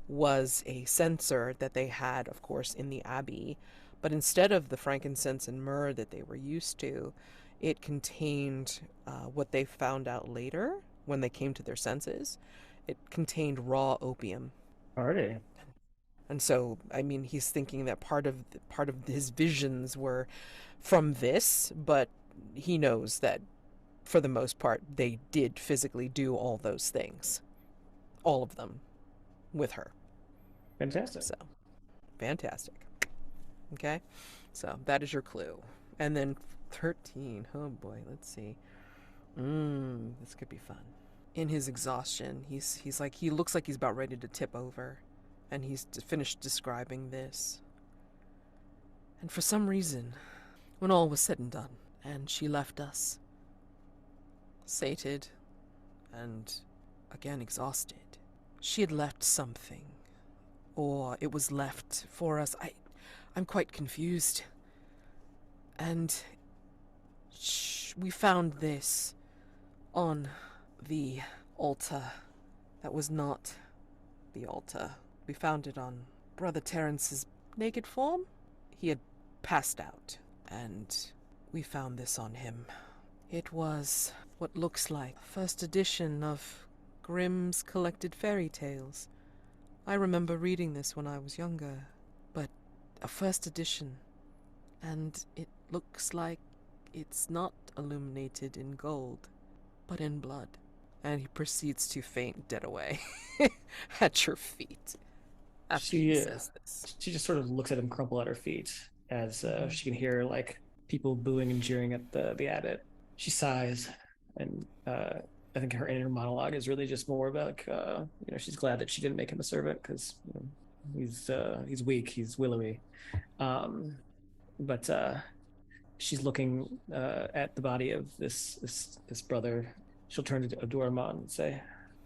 was a censer that they had, of course, in the abbey. But instead of the frankincense and myrrh that they were used to, it contained what they found out later when they came to their senses. It contained raw opium. Already. And so, I mean, he's thinking that part of his visions were from this, but he knows that for the most part they did physically do all those things, all of them, with her. Fantastic. So, fantastic. Okay, so that is your clue. And then 13. Oh boy, let's see. This could be fun. In his exhaustion, he's like, he looks like he's about ready to tip over, and he's finished describing this. And for some reason, when all was said and done, and she left us, sated and again exhausted, she had left something, or it was left for us. I'm quite confused. And we found this on the altar that was not the altar. We found it on Brother Terrence's naked form. He had passed out, and we found this on him. It was what looks like first edition of Grimm's Collected Fairy Tales. I remember reading this when I was younger, but a first edition, and it looks like it's not illuminated in gold, but in blood. And he proceeds to faint dead away at your feet after he says this. She just sort of looks at him crumple at her feet as she can hear like people booing and jeering at the abbot. She sighs, and I think her inner monologue is really just more about like she's glad that she didn't make him a servant because he's weak, he's willowy, but she's looking at the body of this brother. She'll turn to Abdurrahman and say,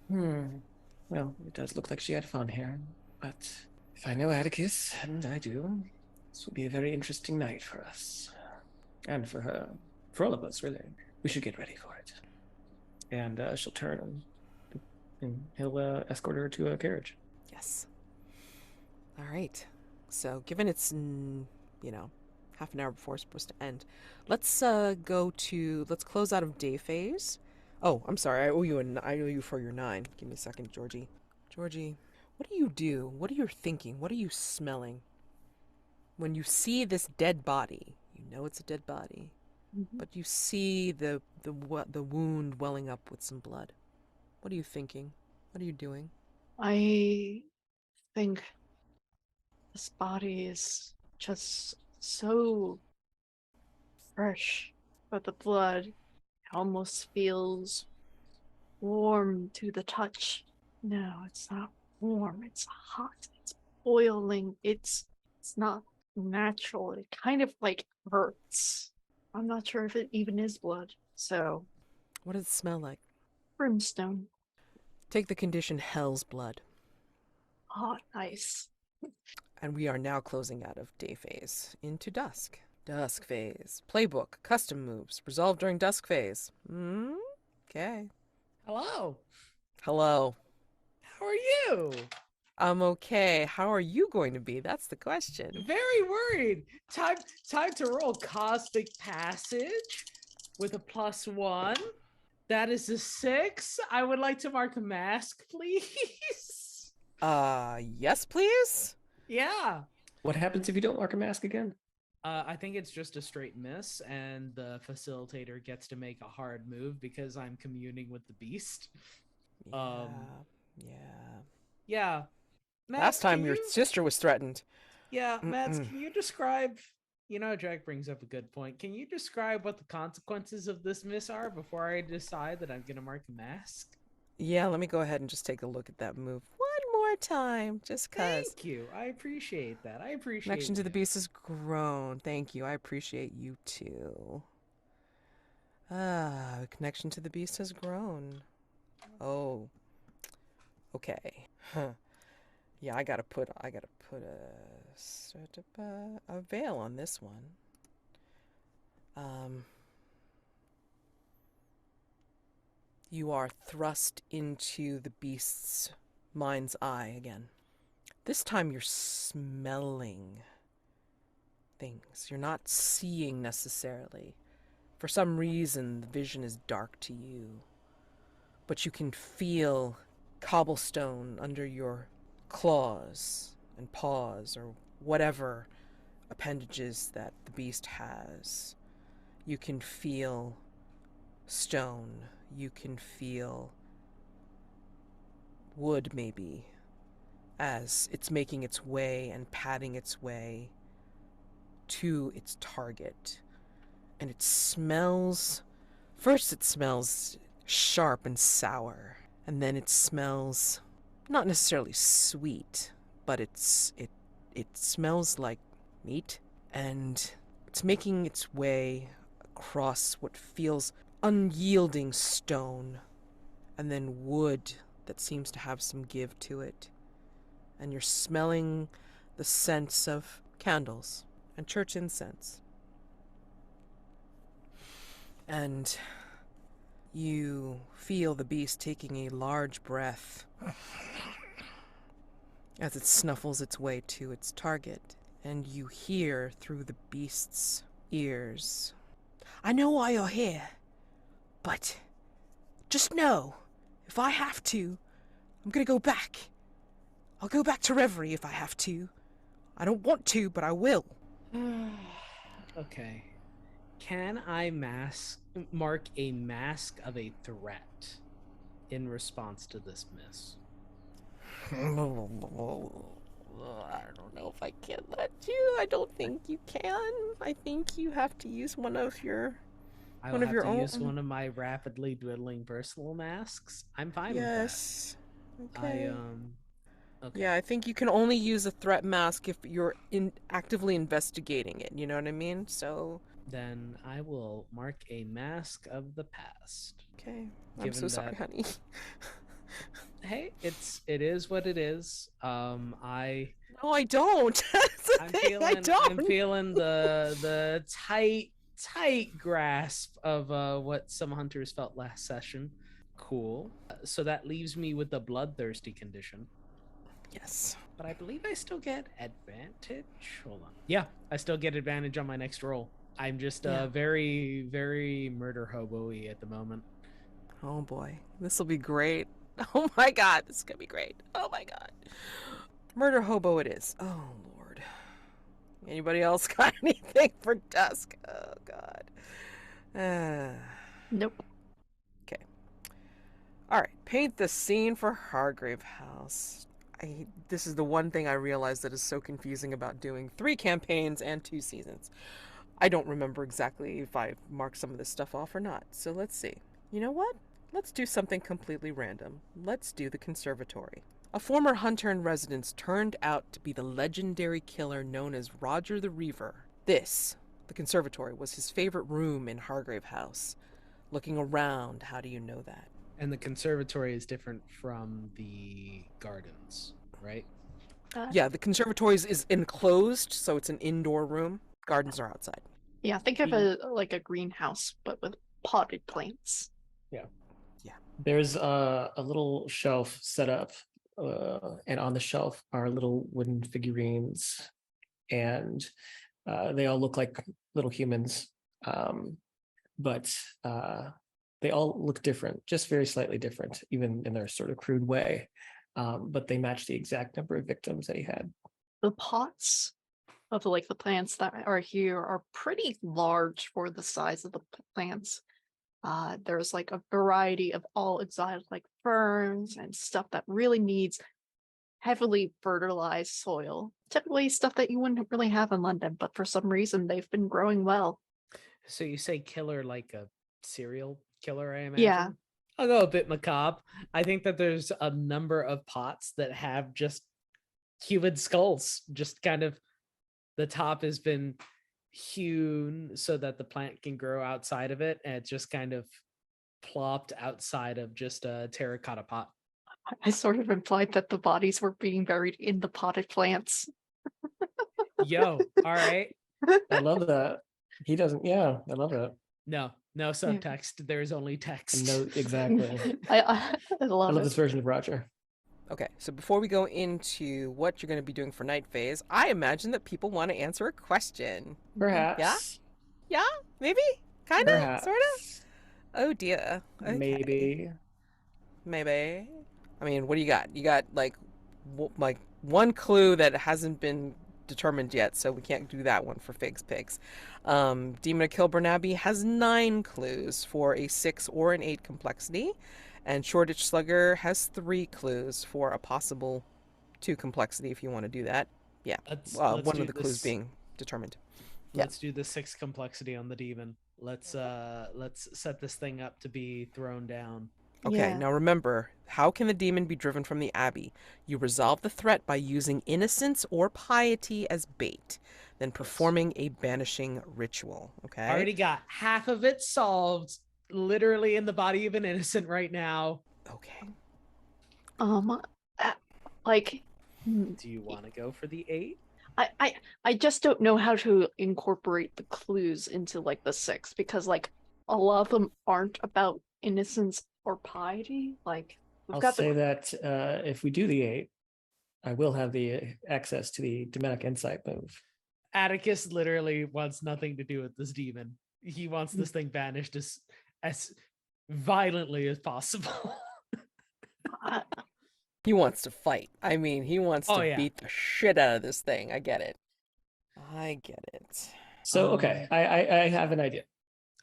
well, it does look like she had fun here, but if I know Atticus, and I do, this will be a very interesting night for us. And for her. For all of us, really. We should get ready for it. And she'll turn and he'll escort her to a carriage. Yes. All right. So, given it's, half an hour before it's supposed to end, let's close out of day phase. Oh, I'm sorry. I owe you for your 9. Give me a second, Georgie. Georgie, what do you do? What are you thinking? What are you smelling? When you see this dead body, you know it's a dead body, but you see the wound welling up with some blood. What are you thinking? What are you doing? I think this body is just so fresh, but the blood almost feels warm to the touch. No, it's not warm. It's hot. It's boiling. It's not natural. It kind of like hurts. I'm not sure if it even is blood. So, what does it smell like? Brimstone. Take the condition Hell's Blood. Oh, nice. And we are now closing out of day phase into dusk. Dusk phase. Playbook. Custom moves. Resolved during dusk phase. Okay. Hello. Hello. How are you? I'm okay. How are you going to be? That's the question. Very worried. Time to roll Cosmic Passage with a +1. That is a 6. I would like to mark a mask, please. Yes, please? Yeah. What happens if you don't mark a mask again? I think it's just a straight miss, and the facilitator gets to make a hard move because I'm communing with the beast. Yeah. Um, Yeah. yeah. Mads, Last can time your you? sister was threatened. Yeah, Mads, Mm-mm. can you describe? Jack brings up a good point. Can you describe what the consequences of this miss are before I decide that I'm gonna mark a mask? Yeah, let me go ahead and just take a look at that move one more time, just cause. Thank you. I appreciate that. I appreciate Connection to the you. beast has grown. Thank you. I appreciate you too. Connection to the beast has grown. Oh, okay. Huh. Yeah, I gotta put a veil on this one. You are thrust into the beast's mind's eye again. This time you're smelling things. You're not seeing necessarily. For some reason, the vision is dark to you. But you can feel cobblestone under your claws and paws or whatever appendages that the beast has. You can feel stone. You can feel wood, maybe, as it's making its way and padding its way to its target. And it smells, first it smells sharp and sour, and then it smells not necessarily sweet, but it smells like meat, and it's making its way across what feels unyielding stone, and then wood that seems to have some give to it. And you're smelling the scents of candles and church incense. And you feel the beast taking a large breath as it snuffles its way to its target. And you hear through the beast's ears, "I know why you're here, but just know, if I have to, I'm gonna go back. I'll go back to Reverie if I have to. I don't want to, but I will." Okay. Can I mark a mask of a threat in response to this miss? I don't know if I can let you. I don't think you can. I think you have to use one of your I one will of have your to own. use one of my rapidly dwindling personal masks. I'm fine Yes. with that. Okay. Okay. Yeah, I think you can only use a threat mask if you're actively investigating it. You know what I mean? So. Then I will mark a mask of the past. Okay. I'm Given so sorry, that- honey. Hey, it is what it is. I No, I don't. That's the I'm thing. feeling I don't. I'm feeling the tight grasp of what some hunters felt last session. Cool. So that leaves me with the bloodthirsty condition. Yes. But I believe I still get advantage. Hold on. Yeah, I still get advantage on my next roll. I'm just Yeah. very, very murder hobo-y at the moment. Oh boy, this will be great. Oh my god, this is gonna be great. Oh my god. Murder hobo it is. Oh lord. Anybody else got anything for dusk? Oh god. Nope. Okay. Alright, paint the scene for Hargrave House. This is the one thing I realized that is so confusing about doing 3 campaigns and 2 seasons. I don't remember exactly if I marked some of this stuff off or not, so let's see. You know what? Let's do something completely random. Let's do the conservatory. A former hunter in residence turned out to be the legendary killer known as Roger the Reaver. This, the conservatory, was his favorite room in Hargrave House. Looking around, how do you know that? And the conservatory is different from the gardens, right? Yeah, the conservatory is enclosed, so it's an indoor room. Gardens are outside. Yeah, think of a greenhouse, but with potted plants. There's a little shelf set up, and on the shelf are little wooden figurines, and they all look like little humans, but they all look different, just very slightly different, even in their sort of crude way. But they match the exact number of victims that he had. The pots of like the plants that are here are pretty large for the size of the plants. There's like a variety of all exotic like ferns and stuff that really needs heavily fertilized soil. Typically stuff that you wouldn't really have in London, but for some reason they've been growing well. So you say killer like a serial killer, I imagine? Yeah. I'll go a bit macabre. I think that there's a number of pots that have just human skulls, just kind of the top has been hewn so that the plant can grow outside of it, and it's just kind of plopped outside of just a terracotta pot. I sort of implied that the bodies were being buried in the potted plants. Yo, all right. I love that. He doesn't. Yeah, I love that. No subtext. There's only text. No, exactly. I I love love it. this version of Roger. Okay, so before we go into what you're going to be doing for night phase, I imagine that people want to answer a question. Perhaps. Yeah? Maybe? Kind of? Perhaps. Sort of? Oh dear. Okay. Maybe. I mean, what do you got? You got like one clue that hasn't been determined yet, so we can't do that one for Figs Pigs. Demon of Kilburn Abbey has 9 clues for a 6 or an 8 complexity, and Shoreditch Slugger has 3 clues for a possible 2 complexity if you want to do that. Yeah, Let's one of do the clues this. being determined. Yeah. Let's do the 6 complexity on the demon. Let's set this thing up to be thrown down. Okay, Yeah. now remember, how can the demon be driven from the abbey? You resolve the threat by using innocence or piety as bait, then performing a banishing ritual. Okay? I already got half of it solved, literally in the body of an innocent right now. Okay. Like, Do you want to go for the 8? I just don't know how to incorporate the clues into like the 6, because like a lot of them aren't about innocence or piety. Like we've I'll got say that if we do the 8, I will have the access to the demonic insight move. Atticus literally wants nothing to do with this demon. He wants this thing banished as violently as possible. He wants to fight. I mean, he wants to yeah. beat the shit out of this thing. I get it. So, okay, I have an idea.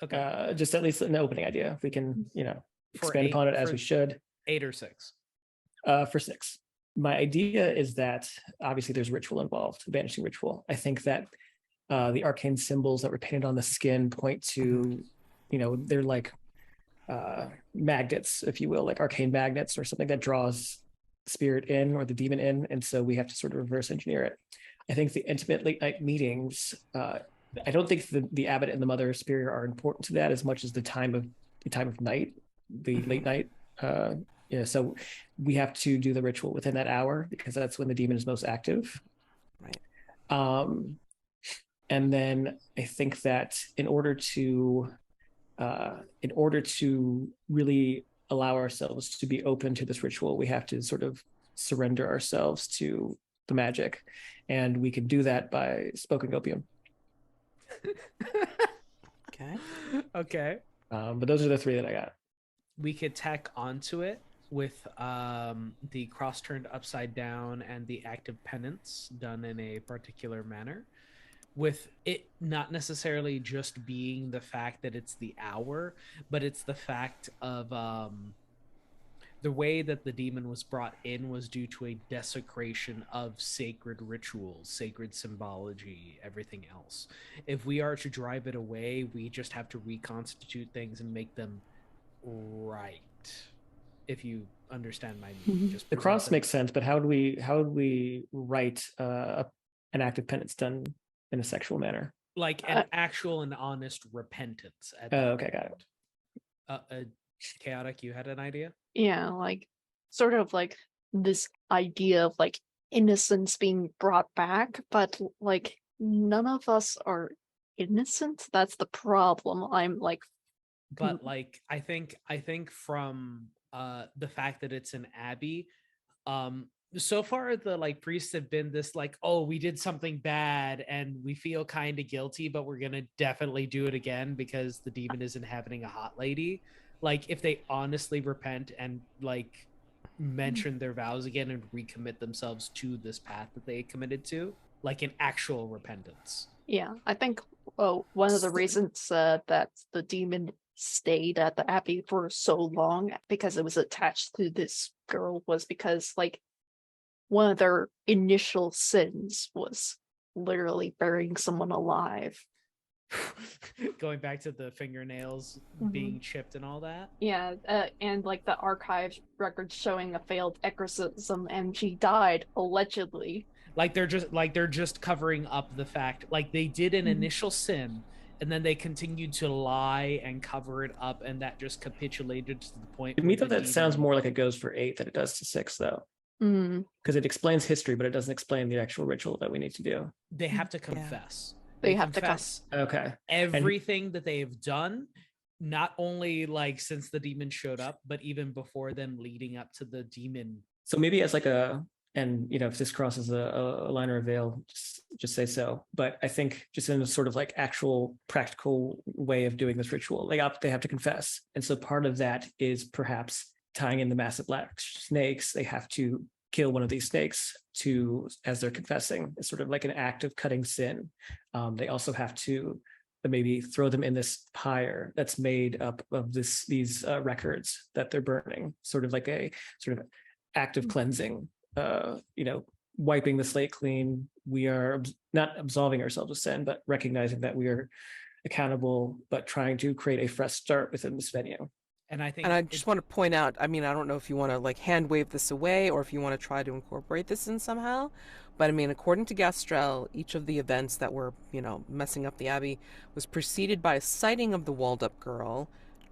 Okay. Just at least an opening idea. If we can, expand upon it as we should. 8 or 6. For 6. My idea is that obviously there's ritual involved, banishing ritual. I think that the arcane symbols that were painted on the skin point to, they're like magnets, if you will, like arcane magnets or something that draws spirit in or the demon in. And so we have to sort of reverse engineer it. I think the intimate late night meetings, I don't think the abbot and the mother superior are important to that as much as the time of night, the late night. So we have to do the ritual within that hour because that's when the demon is most active. Right. And then I think that in order to really allow ourselves to be open to this ritual, we have to sort of surrender ourselves to the magic, and we can do that by smoking opium. Okay. But those are the 3 that I got. We could tack onto it with the cross turned upside down and the active penance done in a particular manner, with it not necessarily just being the fact that it's the hour, but it's the fact of the way that the demon was brought in was due to a desecration of sacred rituals, sacred symbology, everything else. If we are to drive it away, we just have to reconstitute things and make them right. If you understand my meaning. Just the cross makes sense, but how do we write an active penance done in a sexual manner? Like an actual and honest repentance. Okay, got it. Chaotic, you had an idea? Yeah, like sort of like this idea of like innocence being brought back, but like none of us are innocent. That's the problem. I'm like, but like I think from the fact that it's an abbey, so far the like priests have been this like, oh, we did something bad and we feel kind of guilty, but we're gonna definitely do it again because the demon is inhabiting a hot lady. Like if they honestly repent and mention their vows again and recommit themselves to this path that they committed to, like an actual repentance. Yeah, I think one of the reasons that the demon stayed at the abbey for so long because it was attached to this girl was because like one of their initial sins was literally burying someone alive. Going back to the fingernails being chipped and all that. Yeah, and like the archive records showing a failed exorcism, and she died allegedly. Like they're just covering up the fact, like they did an initial sin, and then they continued to lie and cover it up, and that just capitulated to the point. To me, though, that sounds more like it goes for 8 than it does to 6, though. Because it explains history, but it doesn't explain the actual ritual that we need to do. They have to confess. They have to confess. Okay. Everything that they've done, not only like since the demon showed up, but even before them, leading up to the demon. So maybe as like and you know, if this crosses a line or a veil, just say so. But I think just in a sort of like actual practical way of doing this ritual, they have to confess, and so part of that is perhaps tying in the massive black snakes. They have to kill one of these snakes as they're confessing. It's sort of like an act of cutting sin. They also have to maybe throw them in this pyre that's made up of these records that they're burning, sort of like a sort of act of cleansing. Wiping the slate clean. We are not absolving ourselves of sin, but recognizing that we are accountable, but trying to create a fresh start within this venue. And I think, and I just want to point out, I mean, I don't know if you want to like hand wave this away or if you want to try to incorporate this in somehow, but I mean, according to Gastrell, each of the events that were, messing up the abbey was preceded by a sighting of the walled up girl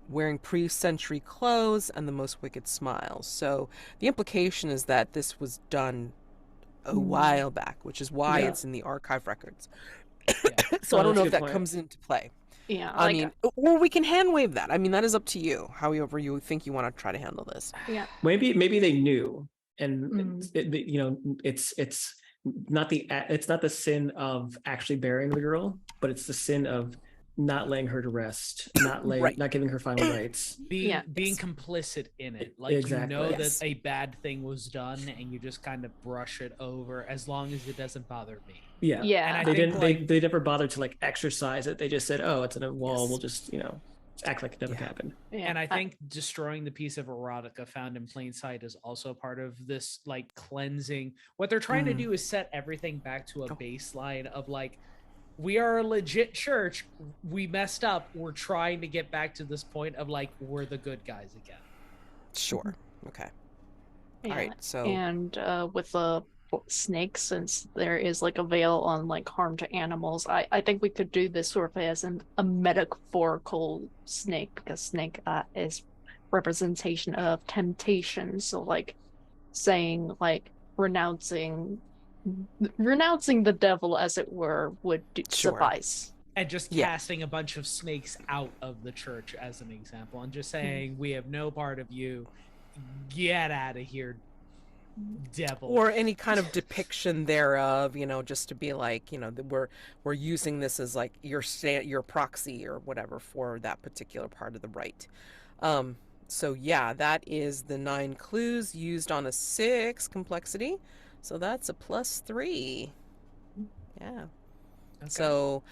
wearing pre-century clothes and the most wicked smiles. So the implication is that this was done a while back, which is why it's in the archive records. So I don't know if that comes into play. Yeah, I mean, or we can hand wave that. I mean, that is up to you, however you think you want to try to handle this. Yeah. Maybe they knew, and it's not the sin of actually burying the girl, but it's the sin of not laying her to rest, not giving her final rites, being complicit in it. Like that a bad thing was done, and you just kind of brush it over as long as it doesn't bother me. Yeah. And I they never bothered to like exercise it. They just said, "Oh, it's in a wall. We'll just act like it never happened." Yeah. And I think destroying the piece of erotica found in plain sight is also part of this like cleansing. What they're trying to do is set everything back to a baseline of like, we are a legit church. We messed up. We're trying to get back to this point of like, we're the good guys again. Sure. Okay. Yeah. All right. So and with the snakes, since there is like a veil on like harm to animals, I think we could do this sort of as a metaphorical snake, because snake is representation of temptation. So like saying like renouncing the devil, as it were, would suffice. And just casting a bunch of snakes out of the church as an example, and just saying, we have no part of you. Get out of here, devil. Or any kind of depiction thereof, just to be like, we're using this as like your proxy or whatever for that particular part of the rite. So yeah, that is the 9 clues used on a 6 complexity. So that's a +3. Yeah. Okay. So,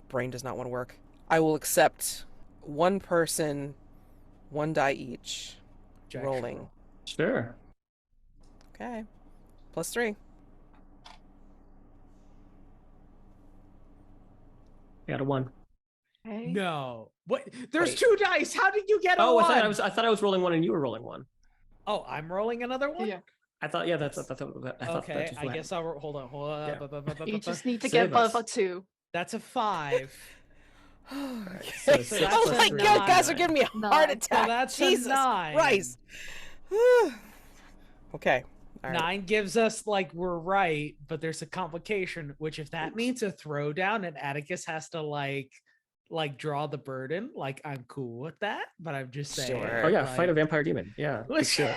brain does not want to work. I will accept 1 person, 1 die each. Jack rolling. Sure. Okay. +3. Got a 1. Okay. No. What? There's 2 dice. How did you get a 1? I thought I was rolling 1 and you were rolling 1. Oh, I'm rolling another one? Yeah. I thought okay, I guess I'll hold on. Yeah. You just need to get above a 2. That's a 5. Okay. So that's Oh my a God, guys are 9. giving me a heart attack. So that's Jesus a 9. Christ. Okay. All right. 9 gives us like we're right, but there's a complication, which if that means a throwdown and Atticus has to like draw the burden, like I'm cool with that, but I'm just saying. Sure. Oh yeah, like, fight a vampire demon. Yeah. Let's do it.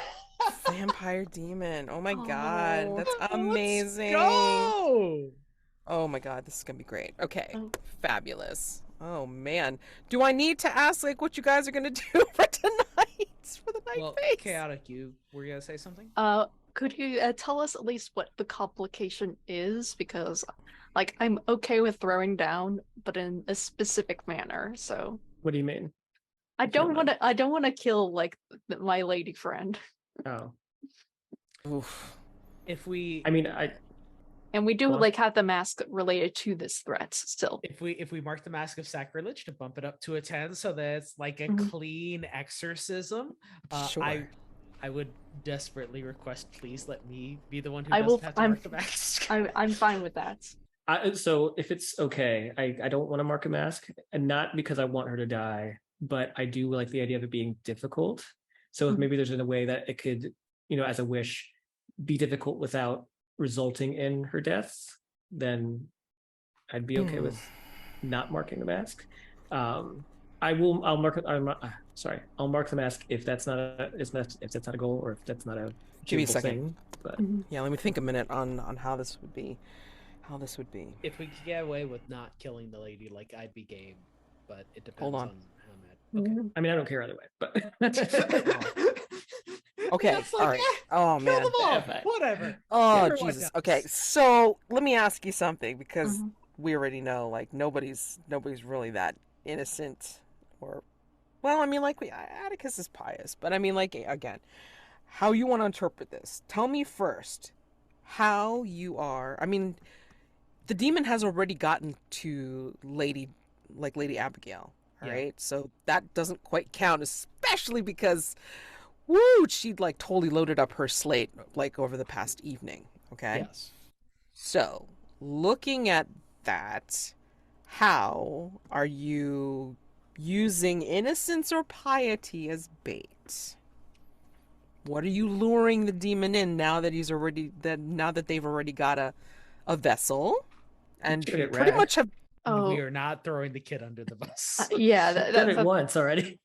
Vampire demon. Oh my God. That's amazing. Let's go! Oh my God, this is gonna be great. Okay. Fabulous. Oh man. Do I need to ask like what you guys are gonna do for tonight? For the night phase? Chaotic, you were you gonna say something? Could you tell us at least what the complication is? Because, like, I'm okay with throwing down, but in a specific manner. So What do you mean? I If you don't don't want mind. to. I don't want to kill like my lady friend. Oh, Oof. If we I mean, And we do Go on. like have the mask related to this threat still. if we mark the mask of sacrilege to bump it up to a 10 so that it's like a Mhm. clean exorcism, Sure. I would desperately request, please let me be the one who I doesn't will. have to mark the mask. I'm fine with that. so if it's okay, I don't want to mark a mask, and not because I want her to die, but I do like the idea of it being difficult. So if Mhm. maybe there's in a way that it could, as a wish, be difficult without resulting in her death, then I'd be okay with not marking the mask. I'll mark. I'll mark the mask if that's not if that's not a goal, or if that's not a Give me a doable second. thing. But Mhm. Yeah, let me think a minute on how this would be. How this would be. If we could get away with not killing the lady, like, I'd be game, but it depends Hold on. how mad. Okay. Mhm. I mean, I don't care either way. But Okay, It's all right. Oh kill man. them all. Yeah, fine. Whatever. Oh Everyone Jesus. knows. Okay, so let me ask you something, because Mhm. we already know like nobody's really that innocent, or well, I mean, like Atticus is pious, but I mean, like, again, how you want to interpret this. Tell me first how you are. I mean, the demon has already gotten to Lady Abigail. All Yeah. right, so that doesn't quite count, especially because woo, she'd like totally loaded up her slate like over the past evening. Okay, Yes. so looking at that, how are you using innocence or piety as bait? What are you luring the demon in now that they've already got a vessel and Should it pretty Ragg? much have. We Oh, are not throwing the kid under the bus. yeah. Done it once already.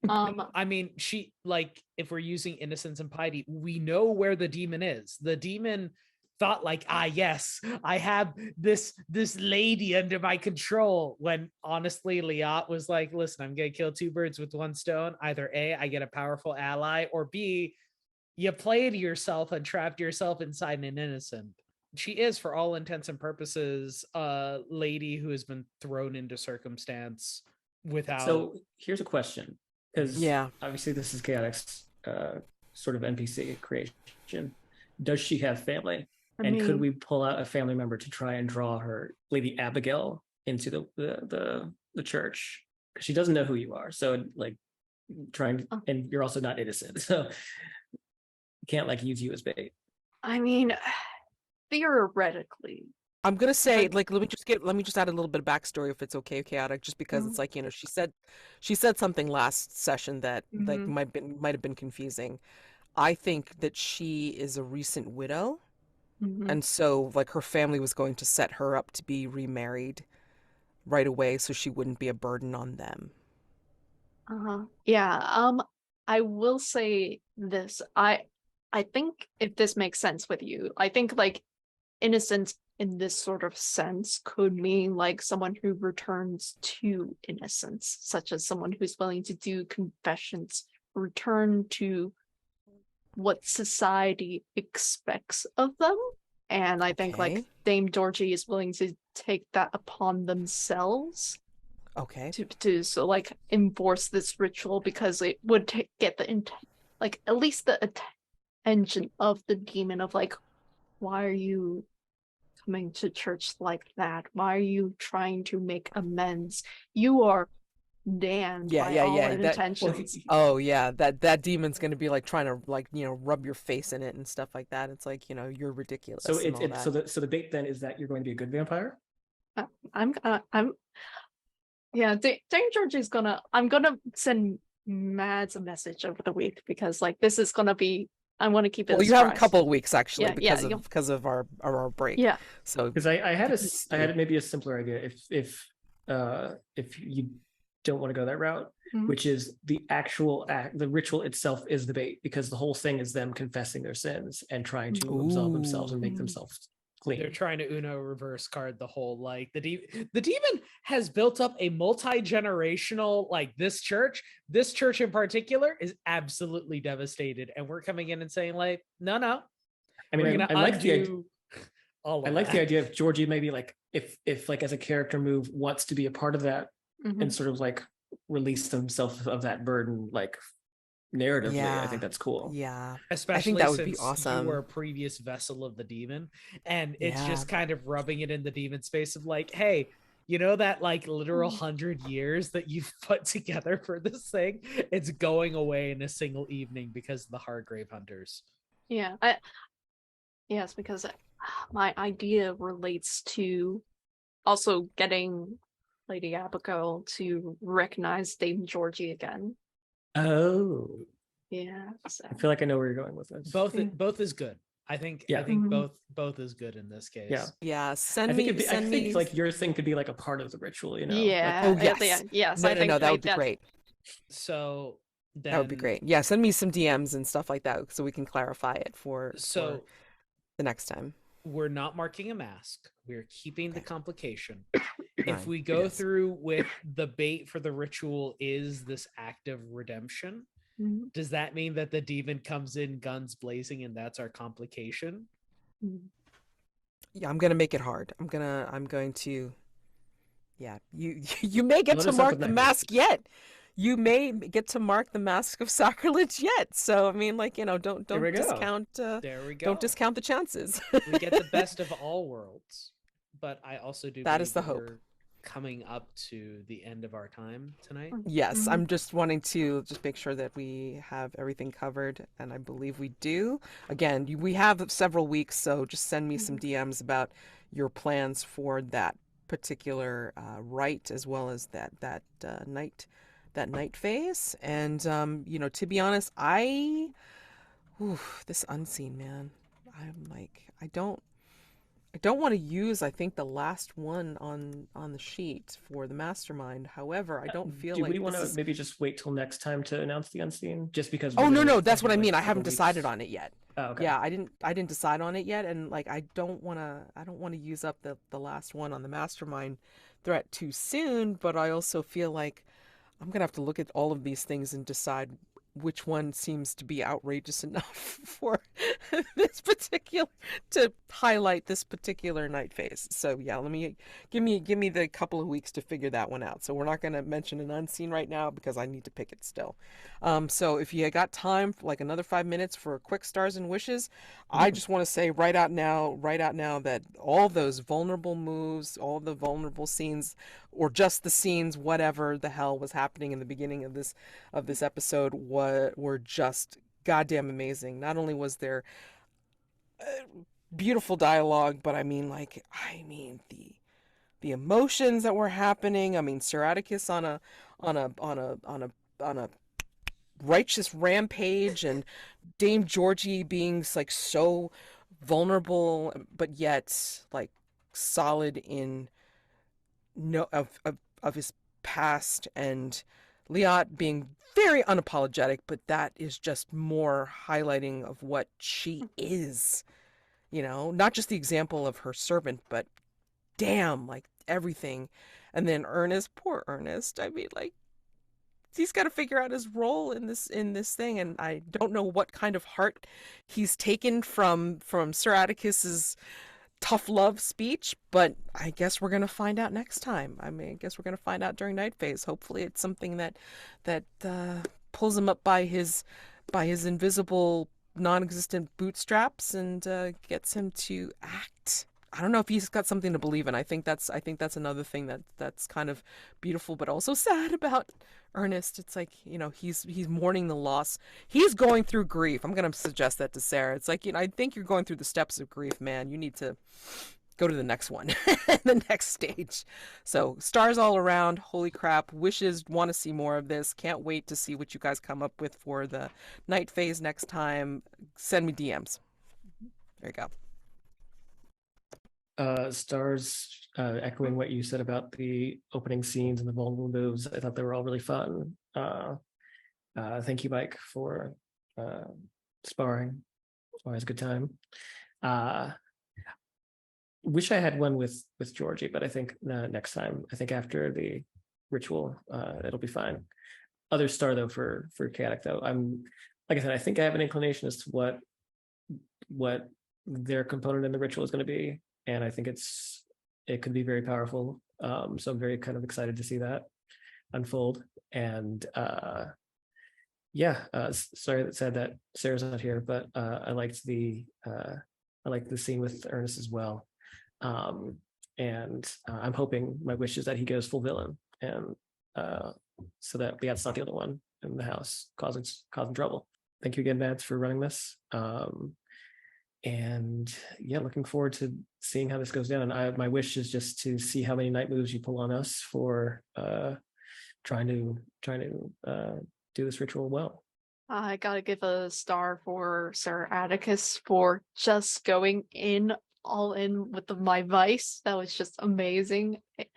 I mean, if we're using innocence and piety, we know where the demon is. The demon thought like, yes, I have this lady under my control, when honestly Liat was like, listen, I'm gonna kill two birds with one stone. Either A, I get a powerful ally, or B, you played yourself and trapped yourself inside an innocent. She is, for all intents and purposes, a lady who has been thrown into circumstance without. So here's a question, because Yeah. obviously this is Chaotic's sort of NPC creation. Does she have family? I And could mean, we pull out a family member to try and draw her, Lady Abigail, into the church? Because she doesn't know who you are. So like trying, Oh. and you're also not innocent. So can't like use you as bait. I mean, theoretically. I'm gonna say, But- like, let me just add a little bit of backstory, if it's okay, Chaotic, just because Mhm. it's like, she said something last session that like Mhm. might have been confusing. I think that she is a recent widow, Mhm. and so like her family was going to set her up to be remarried right away, so she wouldn't be a burden on them. Yeah. I will say this. I think, if this makes sense with you, I think like innocence in this sort of sense could mean like someone who returns to innocence, such as someone who's willing to do confessions, return to what society expects of them. And I think like Okay. Dame Georgie is willing to take that upon themselves Okay. to so like enforce this ritual, because it would get the like at least the attention of the demon of like, why are you coming to church like that? Why are you trying to make amends? You are damned Yeah, by yeah, all yeah. intentions. Oh yeah, that demon's gonna be like trying to like rub your face in it and stuff like that. It's like you're ridiculous. So and all it's that. so the bait then is that you're going to be a good vampire. I'm yeah, Dame Georgie's I'm gonna send Mads a message over the week, because like this is gonna be, I want to keep it Well, a you have a surprise. couple of weeks actually Yeah, because yeah, of our break. Yeah. So Because I had maybe a simpler idea if you don't want to go that route, Mhm. which is the actual act, the ritual itself is the bait, because the whole thing is them confessing their sins and trying to absolve themselves and make Ooh. themselves clean. They're trying to Uno reverse card the whole like the demon has built up a multi-generational like this church in particular is absolutely devastated, and we're coming in and saying like no. I mean, we're gonna I like the idea. undo all of I like that. the idea of Georgie maybe like if like as a character move wants to be a part of that and sort of like release himself of that burden like narratively. I think that's cool. Yeah. Especially that would be since awesome. you were a previous vessel of the demon, and it's Yeah. just kind of rubbing it in the demon space of like, hey, you know that like literal 100 years that you've put together for this thing, it's going away in a single evening because of the Hargrave Hunters. Yeah, yes, because my idea relates to also getting Lady Abigail to recognize Dame Georgie again. Oh, Yeah, so. I feel like I know where you're going with this. Both is good. I think both is good in this case. Yeah. I think like your thing could be like a part of the ritual, you know? Yeah. Like, oh yes. Yes. No, I think that would be great. So then, That would be great. Yeah, send me some DMs and stuff like that so we can clarify it for the next time. We're not marking a mask. We're keeping the complication. Fine. If we go through with the bait for the ritual is this act of redemption, does that mean that the demon comes in guns blazing and that's our complication? Yeah, I'm gonna make it hard. I'm going to. Yeah, you may get to mark the mask yet. You may get to mark the mask of sacrilege yet. So I mean, like, you know, don't discount. There we go. Don't discount the chances. We get the best of all worlds, but I also do. That is the hope. We're coming up to the end of our time tonight. Yes, I'm just wanting to just make sure that we have everything covered, and I believe we do. Again, we have several weeks, so just send me some DMs about your plans for that particular rite, as well as that night phase. And you know, to be honest, this unseen, man, I'm like, I don't want to use, I think, the last one on the sheet for the mastermind. However, I don't feel like. Do we want to maybe just wait till next time to announce the unseen? Just because. Oh no, that's what I mean. I haven't decided on it yet. Oh, okay. Yeah, I didn't decide on it yet, and like I don't want to use up the last one on the mastermind threat too soon. But I also feel like I'm gonna have to look at all of these things and decide which one seems to be outrageous enough for this particular to highlight this particular night phase. So yeah, give me the couple of weeks to figure that one out. So we're not going to mention an unseen right now because I need to pick it still. So if you got time for like another 5 minutes for quick stars and wishes, I just want to say right out now that all those vulnerable moves, all the vulnerable scenes, or just the scenes, whatever the hell was happening in the beginning of this episode were just goddamn amazing. Not only was there beautiful dialogue, but I mean the emotions that were happening. I mean, Sir Atticus on a righteous rampage, and Dame Georgie being like so vulnerable, but yet like solid in of his past, and Liat being very unapologetic, but that is just more highlighting of what she is, you know, not just the example of her servant, but damn, like everything. And then Ernest, poor Ernest, I mean, like, he's got to figure out his role in this thing, and I don't know what kind of heart he's taken from Sir Atticus's tough love speech, but I guess we're gonna find out next time. I mean, I guess we're gonna find out during night phase. Hopefully it's something that pulls him up by his invisible non-existent bootstraps and gets him to act. I don't know if he's got something to believe in. I think that's another thing that's kind of beautiful but also sad about Ernest. It's like, you know, he's mourning the loss. He's going through grief. I'm going to suggest that to Sarah. It's like, you know, I think you're going through the steps of grief, man. You need to go to the next one, the next stage. So stars all around. Holy crap. Wishes, want to see more of this. Can't wait to see what you guys come up with for the night phase next time. Send me DMs. There you go. Stars, echoing what you said about the opening scenes and the vulnerable moves, I thought they were all really fun. Thank you, Mike, for sparring. Always a good time. wish I had one with Georgie, but I think next time. I think after the ritual, it'll be fine. Other star though for chaotic though. I'm like I said, I think I have an inclination as to what their component in the ritual is going to be, and I think it could be very powerful. So I'm very kind of excited to see that unfold. And sorry that said that Sarah's not here, but I liked the scene with Ernest as well. And I'm hoping, my wish is that he goes full villain, and so that Liat's not the only one in the house causing trouble. Thank you again, Mads, for running this. And yeah, looking forward to seeing how this goes down. And my wish is just to see how many night moves you pull on us for trying to do this ritual well. I gotta give a star for Sir Atticus for just going all in with my vice. That was just amazing. It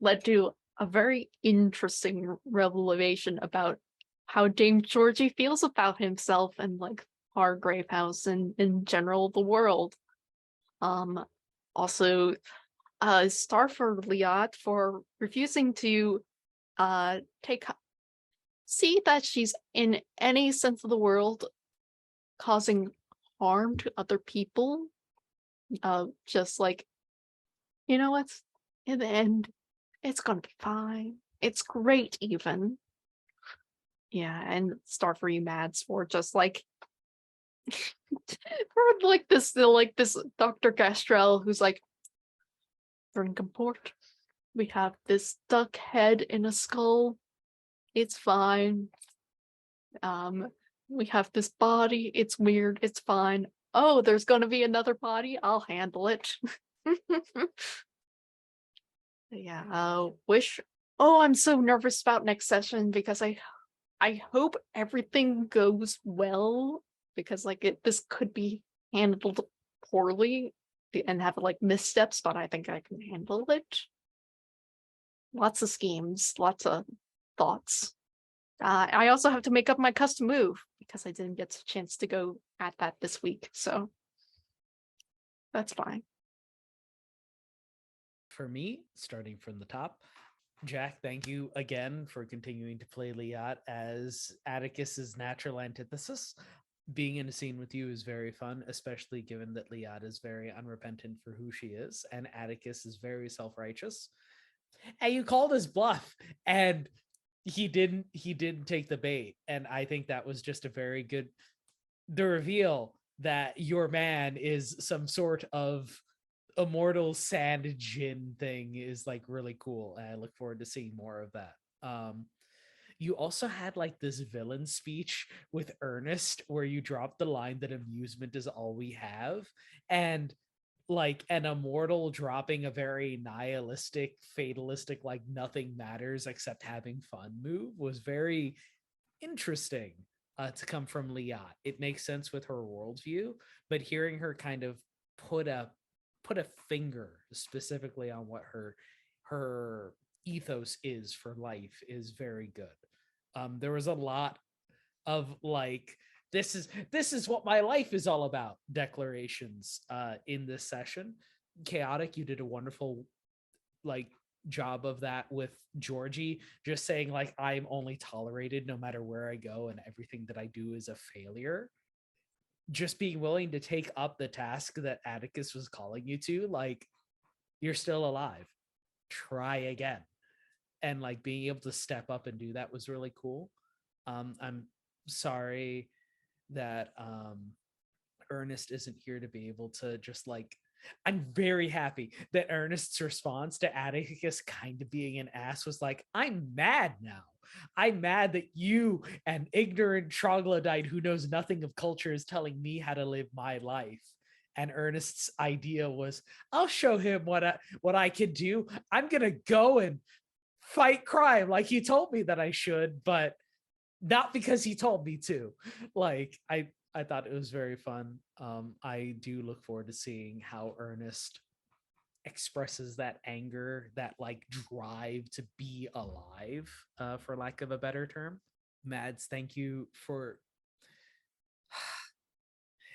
led to a very interesting revelation about how Dame Georgie feels about himself and like Hargrave House and in general the world. Also, a star for Liat for refusing to see that she's in any sense of the world causing harm to other people. Just like, you know what? In the end, it's gonna be fine. It's great even. Yeah, and star for you, Mads, for just like for this Dr. Gastrell who's like, Port, we have this duck head in a skull. It's fine. We have this body. It's weird. It's fine. Oh, there's gonna be another body. I'll handle it. Yeah. Wish. Oh, I'm so nervous about next session because I hope everything goes well, because like this could be handled poorly and have like missteps, but I think I can handle it. Lots of schemes, lots of thoughts. I also have to make up my custom move because I didn't get a chance to go at that this week, so that's fine. For me, starting from the top, Jack, thank you again for continuing to play Liat as Atticus's natural antithesis. Being in a scene with you is very fun, especially given that Liat is very unrepentant for who she is, and Atticus is very self-righteous. And you called his bluff, and he didn't take the bait. And I think that was just a very good, the reveal that your man is some sort of immortal sand djinn thing is like really cool, and I look forward to seeing more of that. You also had like this villain speech with Ernest where you dropped the line that amusement is all we have, and like an immortal dropping a very nihilistic, fatalistic, like nothing matters except having fun move was very interesting to come from Liat. It makes sense with her worldview, but hearing her kind of put a finger specifically on what her ethos is for life is very good. There was a lot of like, this is what my life is all about declarations in this session. Chaotic, you did a wonderful like job of that with Georgie, just saying like, I'm only tolerated no matter where I go and everything that I do is a failure. Just being willing to take up the task that Atticus was calling you to, like, you're still alive, try again. And like being able to step up and do that was really cool. I'm sorry that Ernest isn't here to be able to just like, I'm very happy that Ernest's response to Atticus kind of being an ass was like, I'm mad now. I'm mad that you, an ignorant troglodyte who knows nothing of culture, is telling me how to live my life. And Ernest's idea was, I'll show him what I can do. I'm gonna go and fight crime like he told me that I should, but not because he told me to. Like, I thought it was very fun. I do look forward to seeing how Ernest expresses that anger, that like drive to be alive, for lack of a better term. Mads, thank you for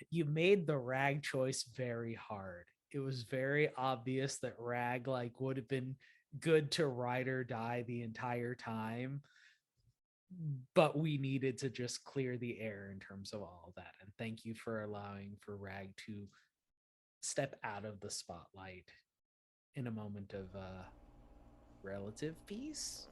you made the Ragg choice very hard. it was very obvious that Ragg like would have been good to ride or die the entire time, but we needed to just clear the air in terms of all of that. And thank you for allowing for Ragg to step out of the spotlight in a moment of relative peace.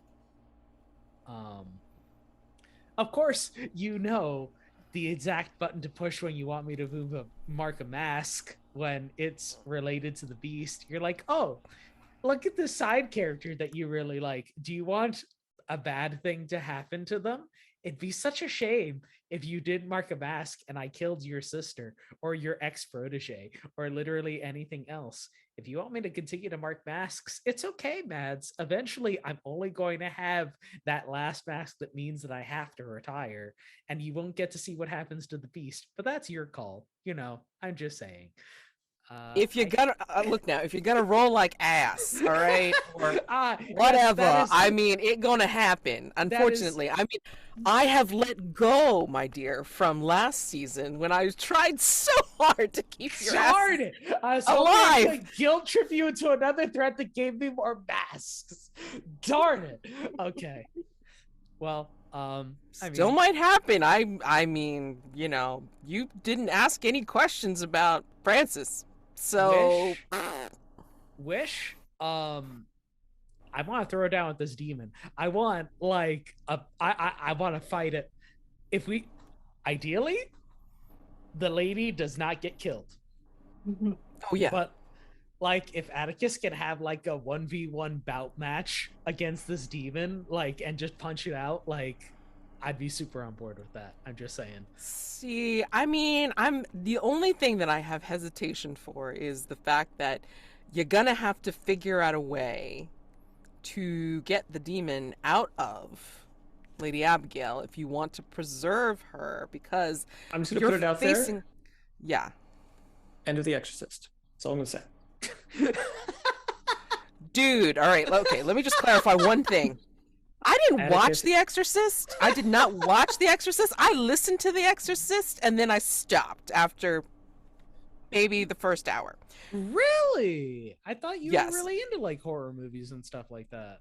Of course, you know the exact button to push when you want me to mark a mask when it's related to the beast. You're like, oh, look at the side character that you really like. Do you want a bad thing to happen to them? It'd be such a shame if you didn't mark a mask and I killed your sister or your ex-protege or literally anything else. If you want me to continue to mark masks, it's okay, Mads. Eventually, I'm only going to have that last mask that means that I have to retire, and you won't get to see what happens to the beast. But that's your call. You know, I'm just saying. If you're gonna look now, if you're gonna roll like ass, all right, or whatever, yes, I mean, it gonna happen. Unfortunately, I mean, I have let go, my dear, from last season when I tried so hard to keep your ass alive. To guilt trip you into another threat that gave me more masks. Darn it. Okay. Well, Still might happen. I mean, you know, you didn't ask any questions about Francis. So wish I want to throw down with this demon. I want like I want to fight it. If we ideally the lady does not get killed. Oh yeah. But like if Atticus can have like a 1v1 bout match against this demon, like, and just punch it out, like, I'd be super on board with that. I'm just saying. See, I mean, the only thing that I have hesitation for is the fact that you're gonna have to figure out a way to get the demon out of Lady Abigail if you want to preserve her, because I'm just gonna put it out there. Yeah. End of The Exorcist. That's all I'm gonna say. Dude, all right, okay, let me just clarify one thing. I didn't watch The Exorcist. I did not watch The Exorcist. I listened to The Exorcist and then I stopped after maybe the first hour. Really? I thought you were really into like horror movies and stuff like that.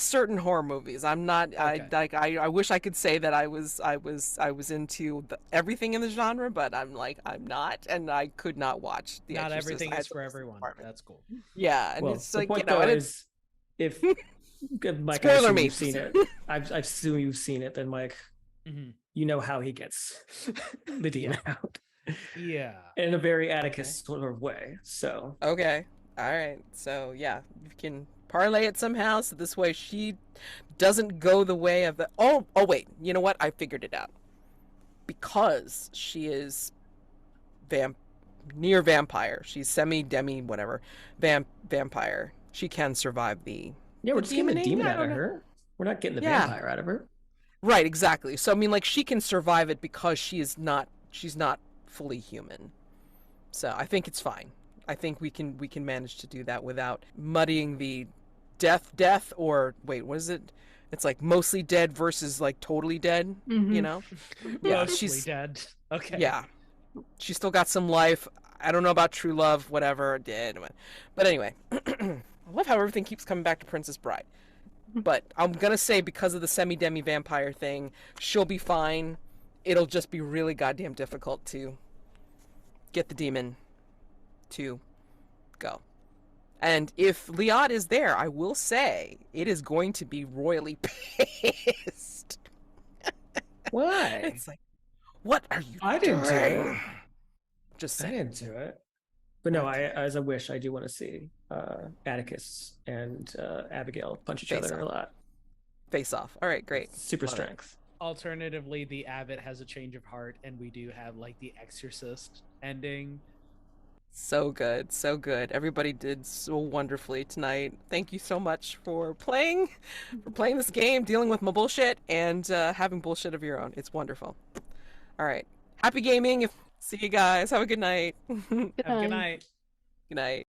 Certain horror movies. I'm not. Okay. I wish I could say that I was into everything in the genre, but I'm not, and I could not watch The Exorcist. Not everything is for everyone. That's cool. Yeah, and well, it's the like, point you know, though is if Mike, spoiler me. You've seen it. I assume you've seen it. Then Mike, you know how he gets the demon out. Yeah, in a very Atticus sort of way. So okay, all right. So yeah, you can parlay it somehow so this way she doesn't go the way of the oh wait, you know what, I figured it out. Because she is near vampire, she's semi-demi whatever vampire, she can survive the we're just getting the demon out of her. We're not getting the vampire out of her, right? Exactly. So I mean, like, she can survive it because she's not fully human, so I think it's fine. I think we can manage to do that without muddying the death or wait, what is it? It's like mostly dead versus like totally dead, you know? Yeah, she's dead. Okay. Yeah. She's still got some life. I don't know about true love, whatever. Dead. But anyway, I love how everything keeps coming back to Princess Bride. But I'm going to say because of the semi-demi vampire thing, she'll be fine. It'll just be really goddamn difficult to get the demon to go. And if Liat is there, I will say it is going to be royally pissed. Why? It's like, what are you doing? I didn't do it. Just saying. I didn't do it. But no, as a wish, I do want to see Atticus and Abigail punch each other a lot. Face off. All right, great. Super strength. Alternatively, the abbot has a change of heart, and we do have like the Exorcist ending. So good, so good. Everybody did so wonderfully tonight. Thank you so much for playing this game, dealing with my bullshit, and having bullshit of your own. It's wonderful. All right, happy gaming. See you guys. Have a good night. Have a good night. Good night.